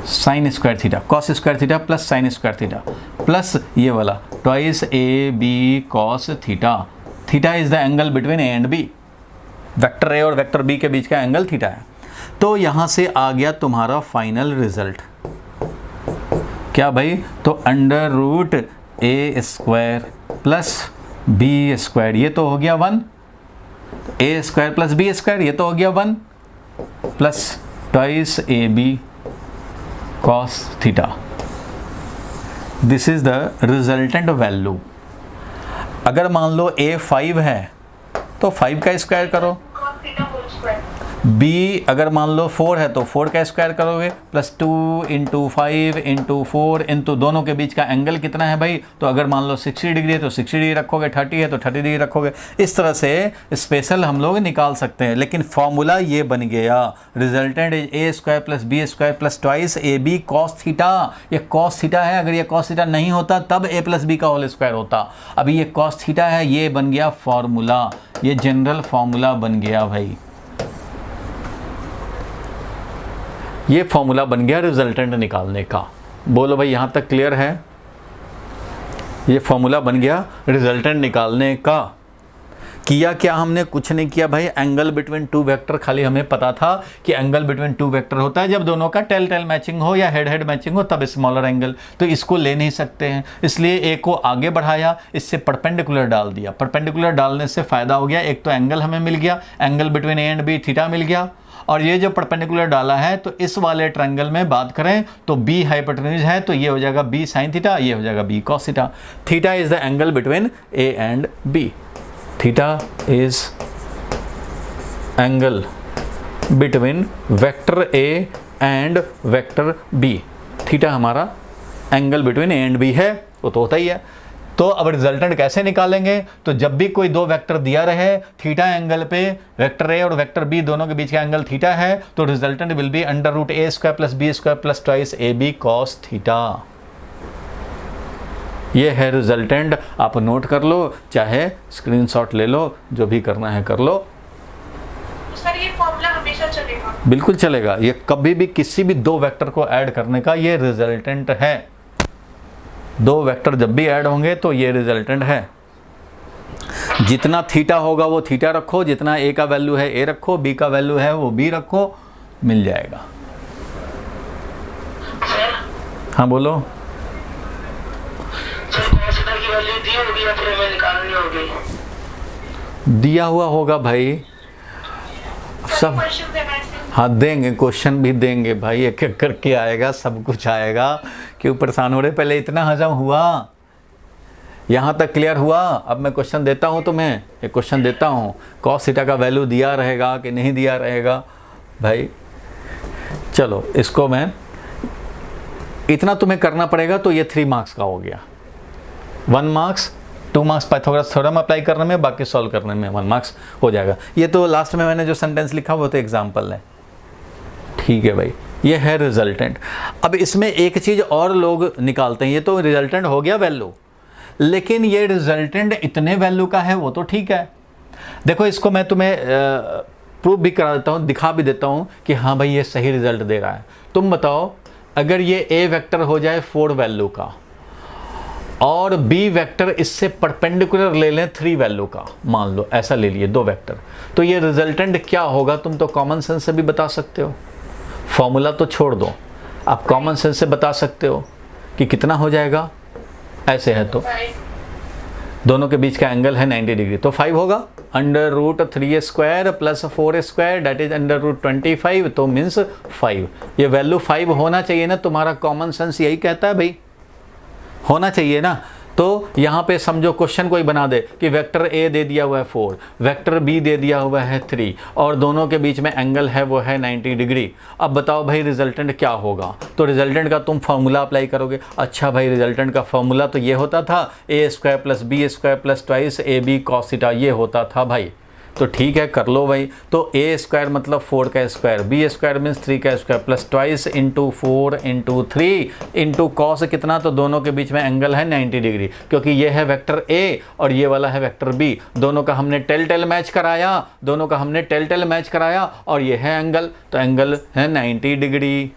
sine square theta, cos square theta plus sine square theta, plus ये वाला twice A B cos theta. Theta is the angle between A and B, vector A और vector B के बीच का angle theta है। तो यहाँ से आ गया तुम्हारा फाइनल रिजल्ट क्या भाई, तो under root A square plus B square, ये तो हो गया 1, A square plus B square, ये तो हो गया 1, plus twice A B cos theta. This is the resultant value. अगर मान लो ए 5 है तो 5 का स्क्वायर करो, बी अगर मान लो 4 है तो 4 का स्क्वायर करोगे, प्लस 2 इंटू 5 इंटू 4 इंटू दोनों के बीच का एंगल कितना है भाई, तो अगर मान लो 60 डिग्री है तो 60 डिग्री रखोगे, 30 है तो 30 डिग्री रखोगे। इस तरह से स्पेशल हम लोग निकाल सकते हैं, लेकिन फॉर्मूला ये बन गया, resultant is A square plus B square plus twice A B cos theta. ये कॉस थीटा है, अगर ये कॉस थीटा नहीं होता तब ए प्लस बी का होल स्क्वायर होता, अभी ये कॉस थीटा है, ये बन गया फॉर्मूला, ये जनरल फॉर्मूला बन गया भाई, ये फॉर्मूला बन गया रिजल्टेंट निकालने का। बोलो भाई यहाँ तक क्लियर है? ये फॉर्मूला बन गया रिजल्टेंट निकालने का। किया क्या हमने, कुछ नहीं किया भाई, एंगल बिटवीन टू वेक्टर, खाली हमें पता था कि एंगल बिटवीन टू वेक्टर होता है जब दोनों का टेल टेल मैचिंग हो या हेड हेड मैचिंग हो, तब स्मॉलर एंगल, तो इसको ले नहीं सकते हैं, इसलिए ए को आगे बढ़ाया, इससे परपेंडिकुलर डाल दिया। परपेंडिकुलर डालने से फ़ायदा हो गया, एक तो एंगल हमें मिल गया, angle between A and B theta मिल गया, और ये जो परपेंडिकुलर डाला है तो इस वाले ट्रायंगल में बात करें तो बी हाइपोटेन्यूज है, तो ये हो जाएगा बी साइन थीटा, ये हो जाएगा B cos theta. Theta is the angle between A and B, theta is angle between vector A and vector B. Theta हमारा angle between A and B है, वो तो होता ही है। तो अब रिजल्टेंट कैसे निकालेंगे, तो जब भी कोई दो वेक्टर दिया रहे, थीटा एंगल पे वेक्टर ए और वेक्टर बी दोनों के बीच का एंगल थीटा है, तो resultant will be under root A square plus B square plus twice A B cos theta. ये है रिजल्टेंट, आप नोट कर लो, चाहे स्क्रीनशॉट ले लो, जो भी करना है कर लो। सर ये फॉर्मूला हमेशा चलेगा? बिल्कुल चलेगा, ये कभी भी किसी भी दो वेक्टर को ऐड करने का ये रिजल्टेंट है। दो वेक्टर जब भी ऐड होंगे तो ये रिजल्टेंट है। जितना थीटा होगा वो थीटा रखो, जितना ए का वैल्यू है ए रखो, बी का वैल्यू है वो बी रखो, मिल जाएगा। हाँ बोलो। की वैल्यू दी होगी या फिर हमें निकालनी होगी? दिया हुआ होगा भाई सब। क्वेश्चन देना है? हाँ देंगे, क्वेश्चन भी देंगे भाई, एक एक करके आएगा, सब कुछ आएगा। क्यों परेशान हो रहे, पहले इतना हजम हुआ, यहाँ तक क्लियर हुआ। अब मैं क्वेश्चन देता हूँ तुम्हें, एक क्वेश्चन देता हूँ, कॉस थीटा का वैल्यू दिया रहेगा कि नहीं दिया रहेगा भाई। चलो इसको मैं, इतना तुम्हें करना पड़ेगा, तो ये 3 मार्क्स का हो गया। 1 marks, 2 marks Pythagoras theorem apply करने में, बाकी सॉल्व करने में 1 मार्क्स हो जाएगा। ये तो लास्ट में मैंने जो सेंटेंस लिखा वो तो एग्जाम्पल है, ठीक है भाई। ये है रिजल्टेंट। अब इसमें एक चीज़ और लोग निकालते हैं, ये तो रिजल्टेंट हो गया वैल्यू, लेकिन ये रिजल्टेंट इतने वैल्यू का है वो तो ठीक है। देखो इसको मैं तुम्हें प्रूव भी करा देता हूँ, दिखा भी देता हूँ कि हाँ भाई ये सही रिजल्ट दे रहा है। तुम बताओ, अगर ये ए वेक्टर हो जाए 4 वैल्यू का और बी वेक्टर इससे परपेंडिकुलर ले लें 3 वैल्यू का, मान लो ऐसा ले लिए 2 वेक्टर, तो ये रिजल्टेंट क्या होगा तुम तो कॉमन सेंस से भी बता सकते हो। फॉर्मूला तो छोड़ दो, आप कॉमन सेंस से बता सकते हो कि कितना हो जाएगा। ऐसे है तो दोनों के बीच का एंगल है 90 डिग्री, तो 5 होगा। Under root 3 square plus 4 square that is under root 25, तो मीन्स 5। ये वैल्यू 5 होना चाहिए ना, तुम्हारा कॉमन सेंस यही कहता है भाई, होना चाहिए ना। तो यहाँ पे समझो क्वेश्चन कोई बना दे कि वेक्टर ए दे दिया हुआ है 4, वेक्टर बी दे दिया हुआ है 3, और दोनों के बीच में एंगल है वो है 90 डिग्री। अब बताओ भाई रिजल्टेंट क्या होगा, तो रिजल्टेंट का तुम फॉर्मूला अप्लाई करोगे। अच्छा भाई रिजल्टेंट का फॉर्मूला तो ये होता था, A square plus B square plus twice A B cos theta, ये होता था भाई। तो ठीक है कर लो भाई। तो ए स्क्वायर मतलब 4 का स्क्वायर, बी स्क्वायर मीन्स 3 का square plus twice into 4 into 3 into cos कितना, तो दोनों के बीच में एंगल है 90 डिग्री, क्योंकि ये है वेक्टर ए और ये वाला है वेक्टर बी। दोनों का हमने टेल मैच कराया, दोनों का हमने टेल मैच कराया और ये है एंगल, तो एंगल है 90 डिग्री।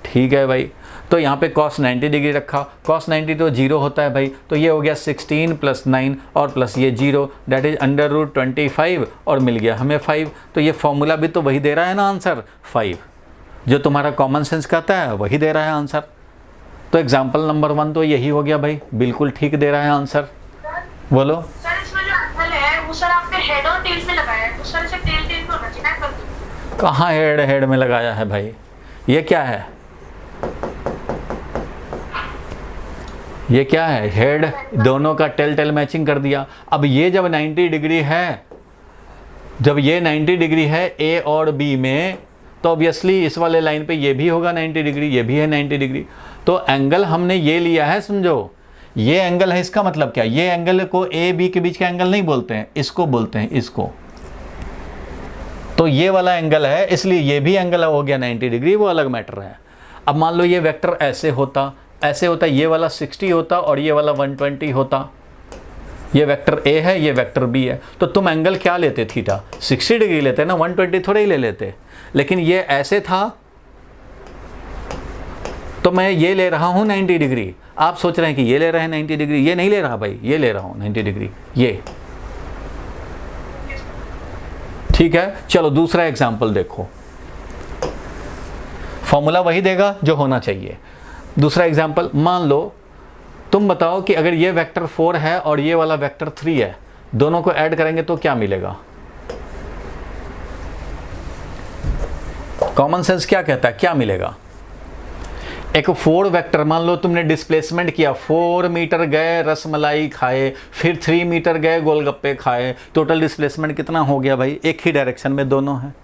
ठीक है भाई, तो यहाँ पे cos 90 डिग्री रखा, cos 90 तो 0 होता है भाई, तो ये हो गया 16 प्लस 9 और प्लस ये 0 दैट इज √25 और मिल गया हमें 5। तो ये फॉर्मूला भी तो वही दे रहा है ना आंसर, 5 जो तुम्हारा कॉमन सेंस कहता है वही दे रहा है आंसर। तो एग्जाम्पल नंबर 1 तो यही हो गया भाई, बिल्कुल ठीक दे रहा है आंसर। बोलो सर इसमें जो एंगल है वो सर आपने हेड और टेल में लगाया है, तो सर इसे टेल पे होना चाहिए ना एंगल। कहाँ हेड में लगाया है भाई, ये क्या है, ये क्या है, हेड दोनों का टेल मैचिंग कर दिया। अब ये जब 90 डिग्री है, जब ये 90 डिग्री है ए और बी में, तो ऑब्वियसली इस वाले लाइन पे ये भी होगा 90 डिग्री, ये भी है 90 डिग्री। तो एंगल हमने ये लिया है, समझो ये एंगल है, इसका मतलब क्या, ये एंगल को ए बी के बीच का एंगल नहीं बोलते हैं, इसको बोलते हैं, इसको। तो ये वाला एंगल है, इसलिए ये भी एंगल हो गया 90 डिग्री, वो अलग मैटर है। अब मान लो ये वेक्टर ऐसे होता, ये वाला 60 होता और ये वाला 120 होता। ये वेक्टर ए है, ये वेक्टर बी है, तो तुम एंगल क्या लेते, थीटा 60 डिग्री लेते ना, 120 थोड़े ही ले लेते। लेकिन ये ऐसे था तो मैं ये ले रहा हूँ 90 डिग्री। आप सोच रहे हैं कि ये ले रहे हैं 90 डिग्री, ये नहीं ले रहा भाई, ये ले रहा हूँ 90 डिग्री, ये। ठीक है, चलो दूसरा एग्जाम्पल देखो, फॉर्मूला वही देगा जो होना चाहिए। दूसरा एग्जाम्पल, मान लो तुम बताओ कि अगर ये वेक्टर 4 है और ये वाला वेक्टर 3 है, दोनों को ऐड करेंगे तो क्या मिलेगा। कॉमन सेंस क्या कहता है, क्या मिलेगा। एक 4 वेक्टर, मान लो तुमने डिस्प्लेसमेंट किया, 4 मीटर गए रसमलाई खाए, फिर 3 मीटर गए गोलगप्पे खाए, टोटल डिस्प्लेसमेंट कितना हो गया भाई, एक ही डायरेक्शन में दोनों हैं,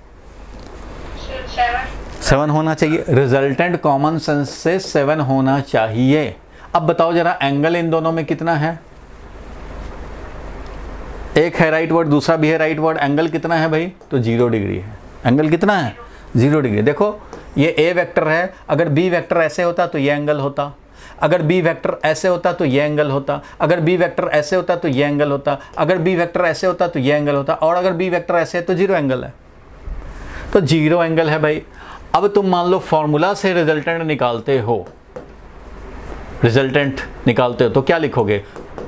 7 होना चाहिए। रिजल्टेंट कॉमन सेंस से 7 होना चाहिए। अब बताओ जरा एंगल इन दोनों में कितना है, एक है राइट वर्ड, दूसरा भी है राइट वर्ड, एंगल कितना है भाई, तो 0 डिग्री है। एंगल कितना है, 0 डिग्री। देखो ये ए वेक्टर है, अगर बी वेक्टर ऐसे होता तो ये एंगल होता, अगर बी वेक्टर ऐसे होता तो ये एंगल होता, अगर बी वेक्टर ऐसे होता तो ये एंगल होता, अगर बी वेक्टर ऐसे होता तो ये एंगल होता, और अगर बी वेक्टर ऐसे है तो 0 एंगल है, तो 0 एंगल है भाई। अब तुम मान लो फॉर्मूला से रिजल्टेंट निकालते हो, तो क्या लिखोगे,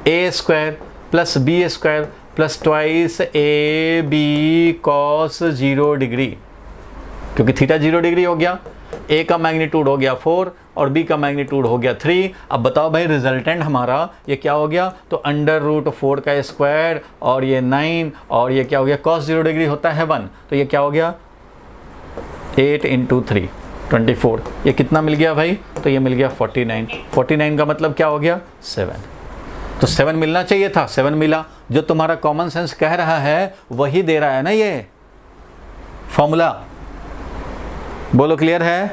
A square plus B square plus twice A B cos 0 degree, क्योंकि थीटा 0 डिग्री हो गया, ए का मैग्नीट्यूड हो गया 4 और बी का मैग्नीट्यूड हो गया 3। अब बताओ भाई रिजल्टेंट हमारा ये क्या हो गया, तो √4 का स्क्वायर और ये 9 और ये क्या हो गया, cos 0 डिग्री होता है 1, तो ये क्या हो गया 8 इंटू 3 24। ये कितना मिल गया भाई, तो ये मिल गया 49 का मतलब क्या हो गया 7। तो 7 मिलना चाहिए था, 7 मिला। जो तुम्हारा कॉमन सेंस कह रहा है वही दे रहा है ना ये फॉर्मूला। बोलो क्लियर है।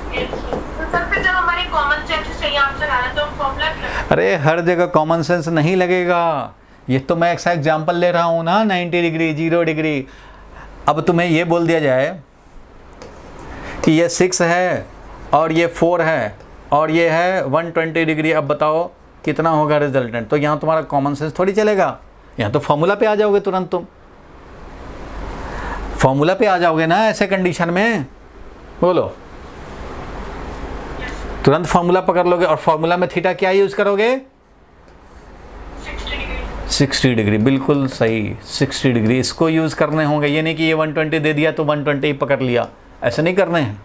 सर फिर जब हमारी कॉमन सेंस से सही आंसर आ रहा है तो हम फॉर्मूला क्यों, अरे हर जगह कॉमन सेंस नहीं लगेगा, ये तो मैं एक एग्जाम्पल ले रहा हूँ ना, 90 डिग्री 0 डिग्री। अब तुम्हें ये बोल दिया जाए कि ये 6 है और ये 4 है और ये है 120 डिग्री, अब बताओ कितना होगा रिजल्टेंट, तो यहाँ तुम्हारा कॉमन सेंस थोड़ी चलेगा, यहाँ तो फॉर्मूला पे आ जाओगे तुरंत, तुम फॉर्मूला पे आ जाओगे ना ऐसे कंडीशन में। बोलो, तुरंत फॉर्मूला पकड़ लोगे और फॉर्मूला में थीटा क्या यूज करोगे, 60 डिग्री, बिल्कुल सही 60 डिग्री इसको यूज करने होंगे। ये नहीं कि ये 120 दे दिया तो 120 ही पकड़ लिया, ऐसे नहीं करने हैं,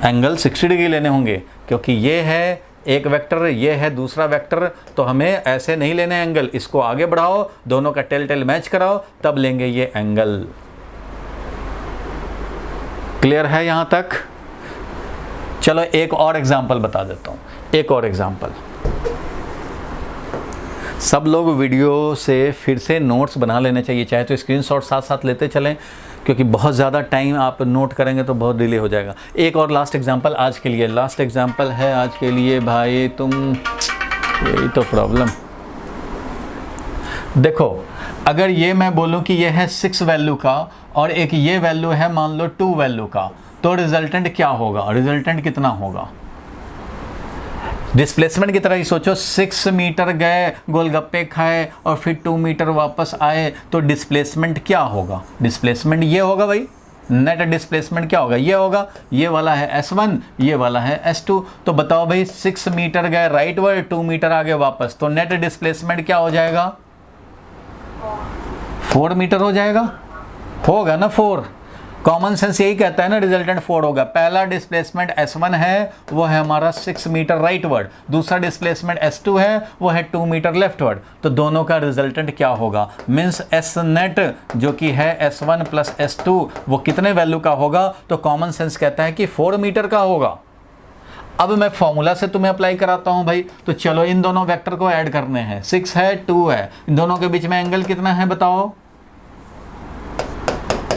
एंगल 60 डिग्री लेने होंगे, क्योंकि ये है एक वेक्टर, ये है दूसरा वेक्टर, तो हमें ऐसे नहीं लेने एंगल, इसको आगे बढ़ाओ, दोनों का टेल मैच कराओ, तब लेंगे ये एंगल। क्लियर है यहाँ तक। चलो एक और एग्जाम्पल बता देता हूँ, एक और एग्जाम्पल। सब लोग वीडियो से फिर से नोट्स बना लेने चाहिए, चाहे तो स्क्रीनशॉट साथ साथ लेते चलें, क्योंकि बहुत ज़्यादा टाइम आप नोट करेंगे तो बहुत डिले हो जाएगा। एक और लास्ट एग्जांपल आज के लिए, लास्ट एग्जांपल है आज के लिए भाई, तुम यही तो प्रॉब्लम। देखो अगर ये मैं बोलूँ कि ये है 6 वैल्यू का और एक ये वैल्यू है मान लो 2 वैल्यू का, तो रिजल्टेंट क्या होगा? रिजल्टेंट कितना होगा? डिस्प्लेसमेंट की तरह ही सोचो, 6 मीटर गए, गोलगप्पे खाए और फिर 2 मीटर वापस आए, तो डिस्प्लेसमेंट क्या होगा? डिस्प्लेसमेंट ये होगा भाई, नेट डिस्प्लेसमेंट क्या होगा? ये होगा, ये वाला है S1, ये वाला है S2। तो बताओ भाई 6 मीटर गए राइट वर्ड, 2 मीटर आगे वापस, तो नेट डिस्प्लेसमेंट क्या हो जाएगा? 4 मीटर हो जाएगा, होगा ना 4। कॉमन सेंस यही कहता है ना, रिजल्टेंट 4 होगा। पहला डिस्प्लेसमेंट S1 है, वो है हमारा 6 मीटर राइट वर्ड, दूसरा डिस्प्लेसमेंट S2 है, वो है 2 मीटर लेफ्ट वर्ड, तो दोनों का रिजल्टेंट क्या होगा? मीन्स S नेट जो कि है S1 प्लस S2 वो कितने वैल्यू का होगा? तो कॉमन सेंस कहता है कि 4 मीटर का होगा। अब मैं फॉर्मूला से तुम्हें अप्लाई कराता हूं भाई, तो चलो इन दोनों वेक्टर को ऐड करने हैं। 6 है, 2 है, इन दोनों के बीच में एंगल कितना है बताओ?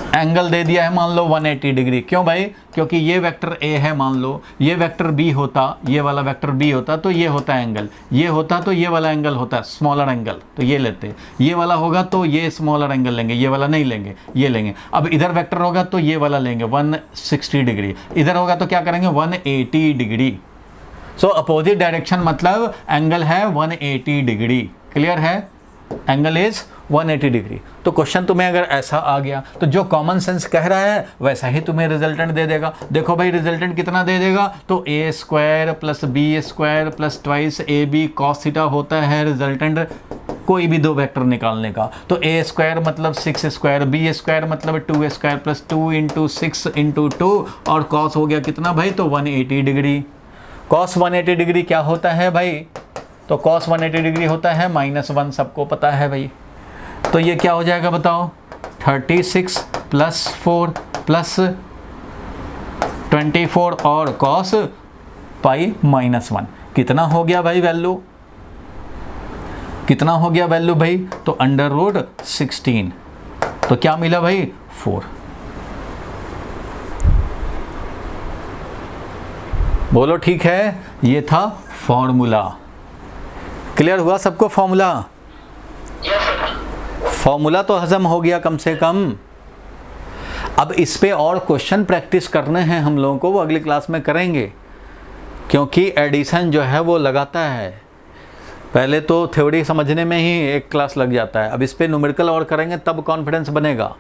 एंगल दे दिया है मान लो 180 डिग्री। क्यों भाई? क्योंकि ये वेक्टर A है, मान लो ये वेक्टर B होता, ये वाला वेक्टर B होता तो ये होता एंगल, ये होता तो ये वाला एंगल होता स्मॉलर एंगल, तो ये लेते, ये वाला होगा तो ये स्मॉलर एंगल लेंगे, ये वाला नहीं लेंगे, ये लेंगे। अब इधर वेक्टर होगा तो ये वाला लेंगे 160 डिग्री, इधर होगा तो क्या करेंगे 180 डिग्री। सो अपोजिट डायरेक्शन मतलब एंगल है 180 डिग्री। क्लियर है? Angle is 180 degree. तो क्वेश्चन तुम्हें अगर ऐसा आ गया तो जो कॉमन सेंस कह रहा है वैसा ही तुम्हें रिजल्टेंट दे देगा। देखो भाई रिजल्टेंट कितना दे देगा? तो a square plus B square plus twice A B cos theta होता है रिजल्टेंट कोई भी दो वेक्टर निकालने का। तो a स्क्वायर मतलब 6 स्क्वायर, b स्क्वायर मतलब 2 स्क्वायर प्लस 2 इंटू 6 इंटू 2 और कॉस हो गया कितना भाई? तो 180 डिग्री। कॉस 180 डिग्री क्या होता है भाई? तो कॉस 180 डिग्री होता है -1, सबको पता है भाई। तो ये क्या हो जाएगा बताओ? 36 प्लस 4 प्लस 24 और कॉस पाई -1 कितना हो गया भाई वैल्यू? कितना हो गया वैल्यू भाई? तो अंडर रूट 16। तो क्या मिला भाई? 4। बोलो ठीक है, ये था फॉर्मूला। क्लियर हुआ सबको फॉर्मूला? फॉर्मूला तो हजम हो गया कम से कम। अब इस पे और क्वेश्चन प्रैक्टिस करने हैं हम लोगों को, वो अगली क्लास में करेंगे, क्योंकि एडिशन जो है वो लगाता है। पहले तो थ्योरी समझने में ही एक क्लास लग जाता है, अब इस पे न्यूमेरिकल और करेंगे तब कॉन्फिडेंस बनेगा।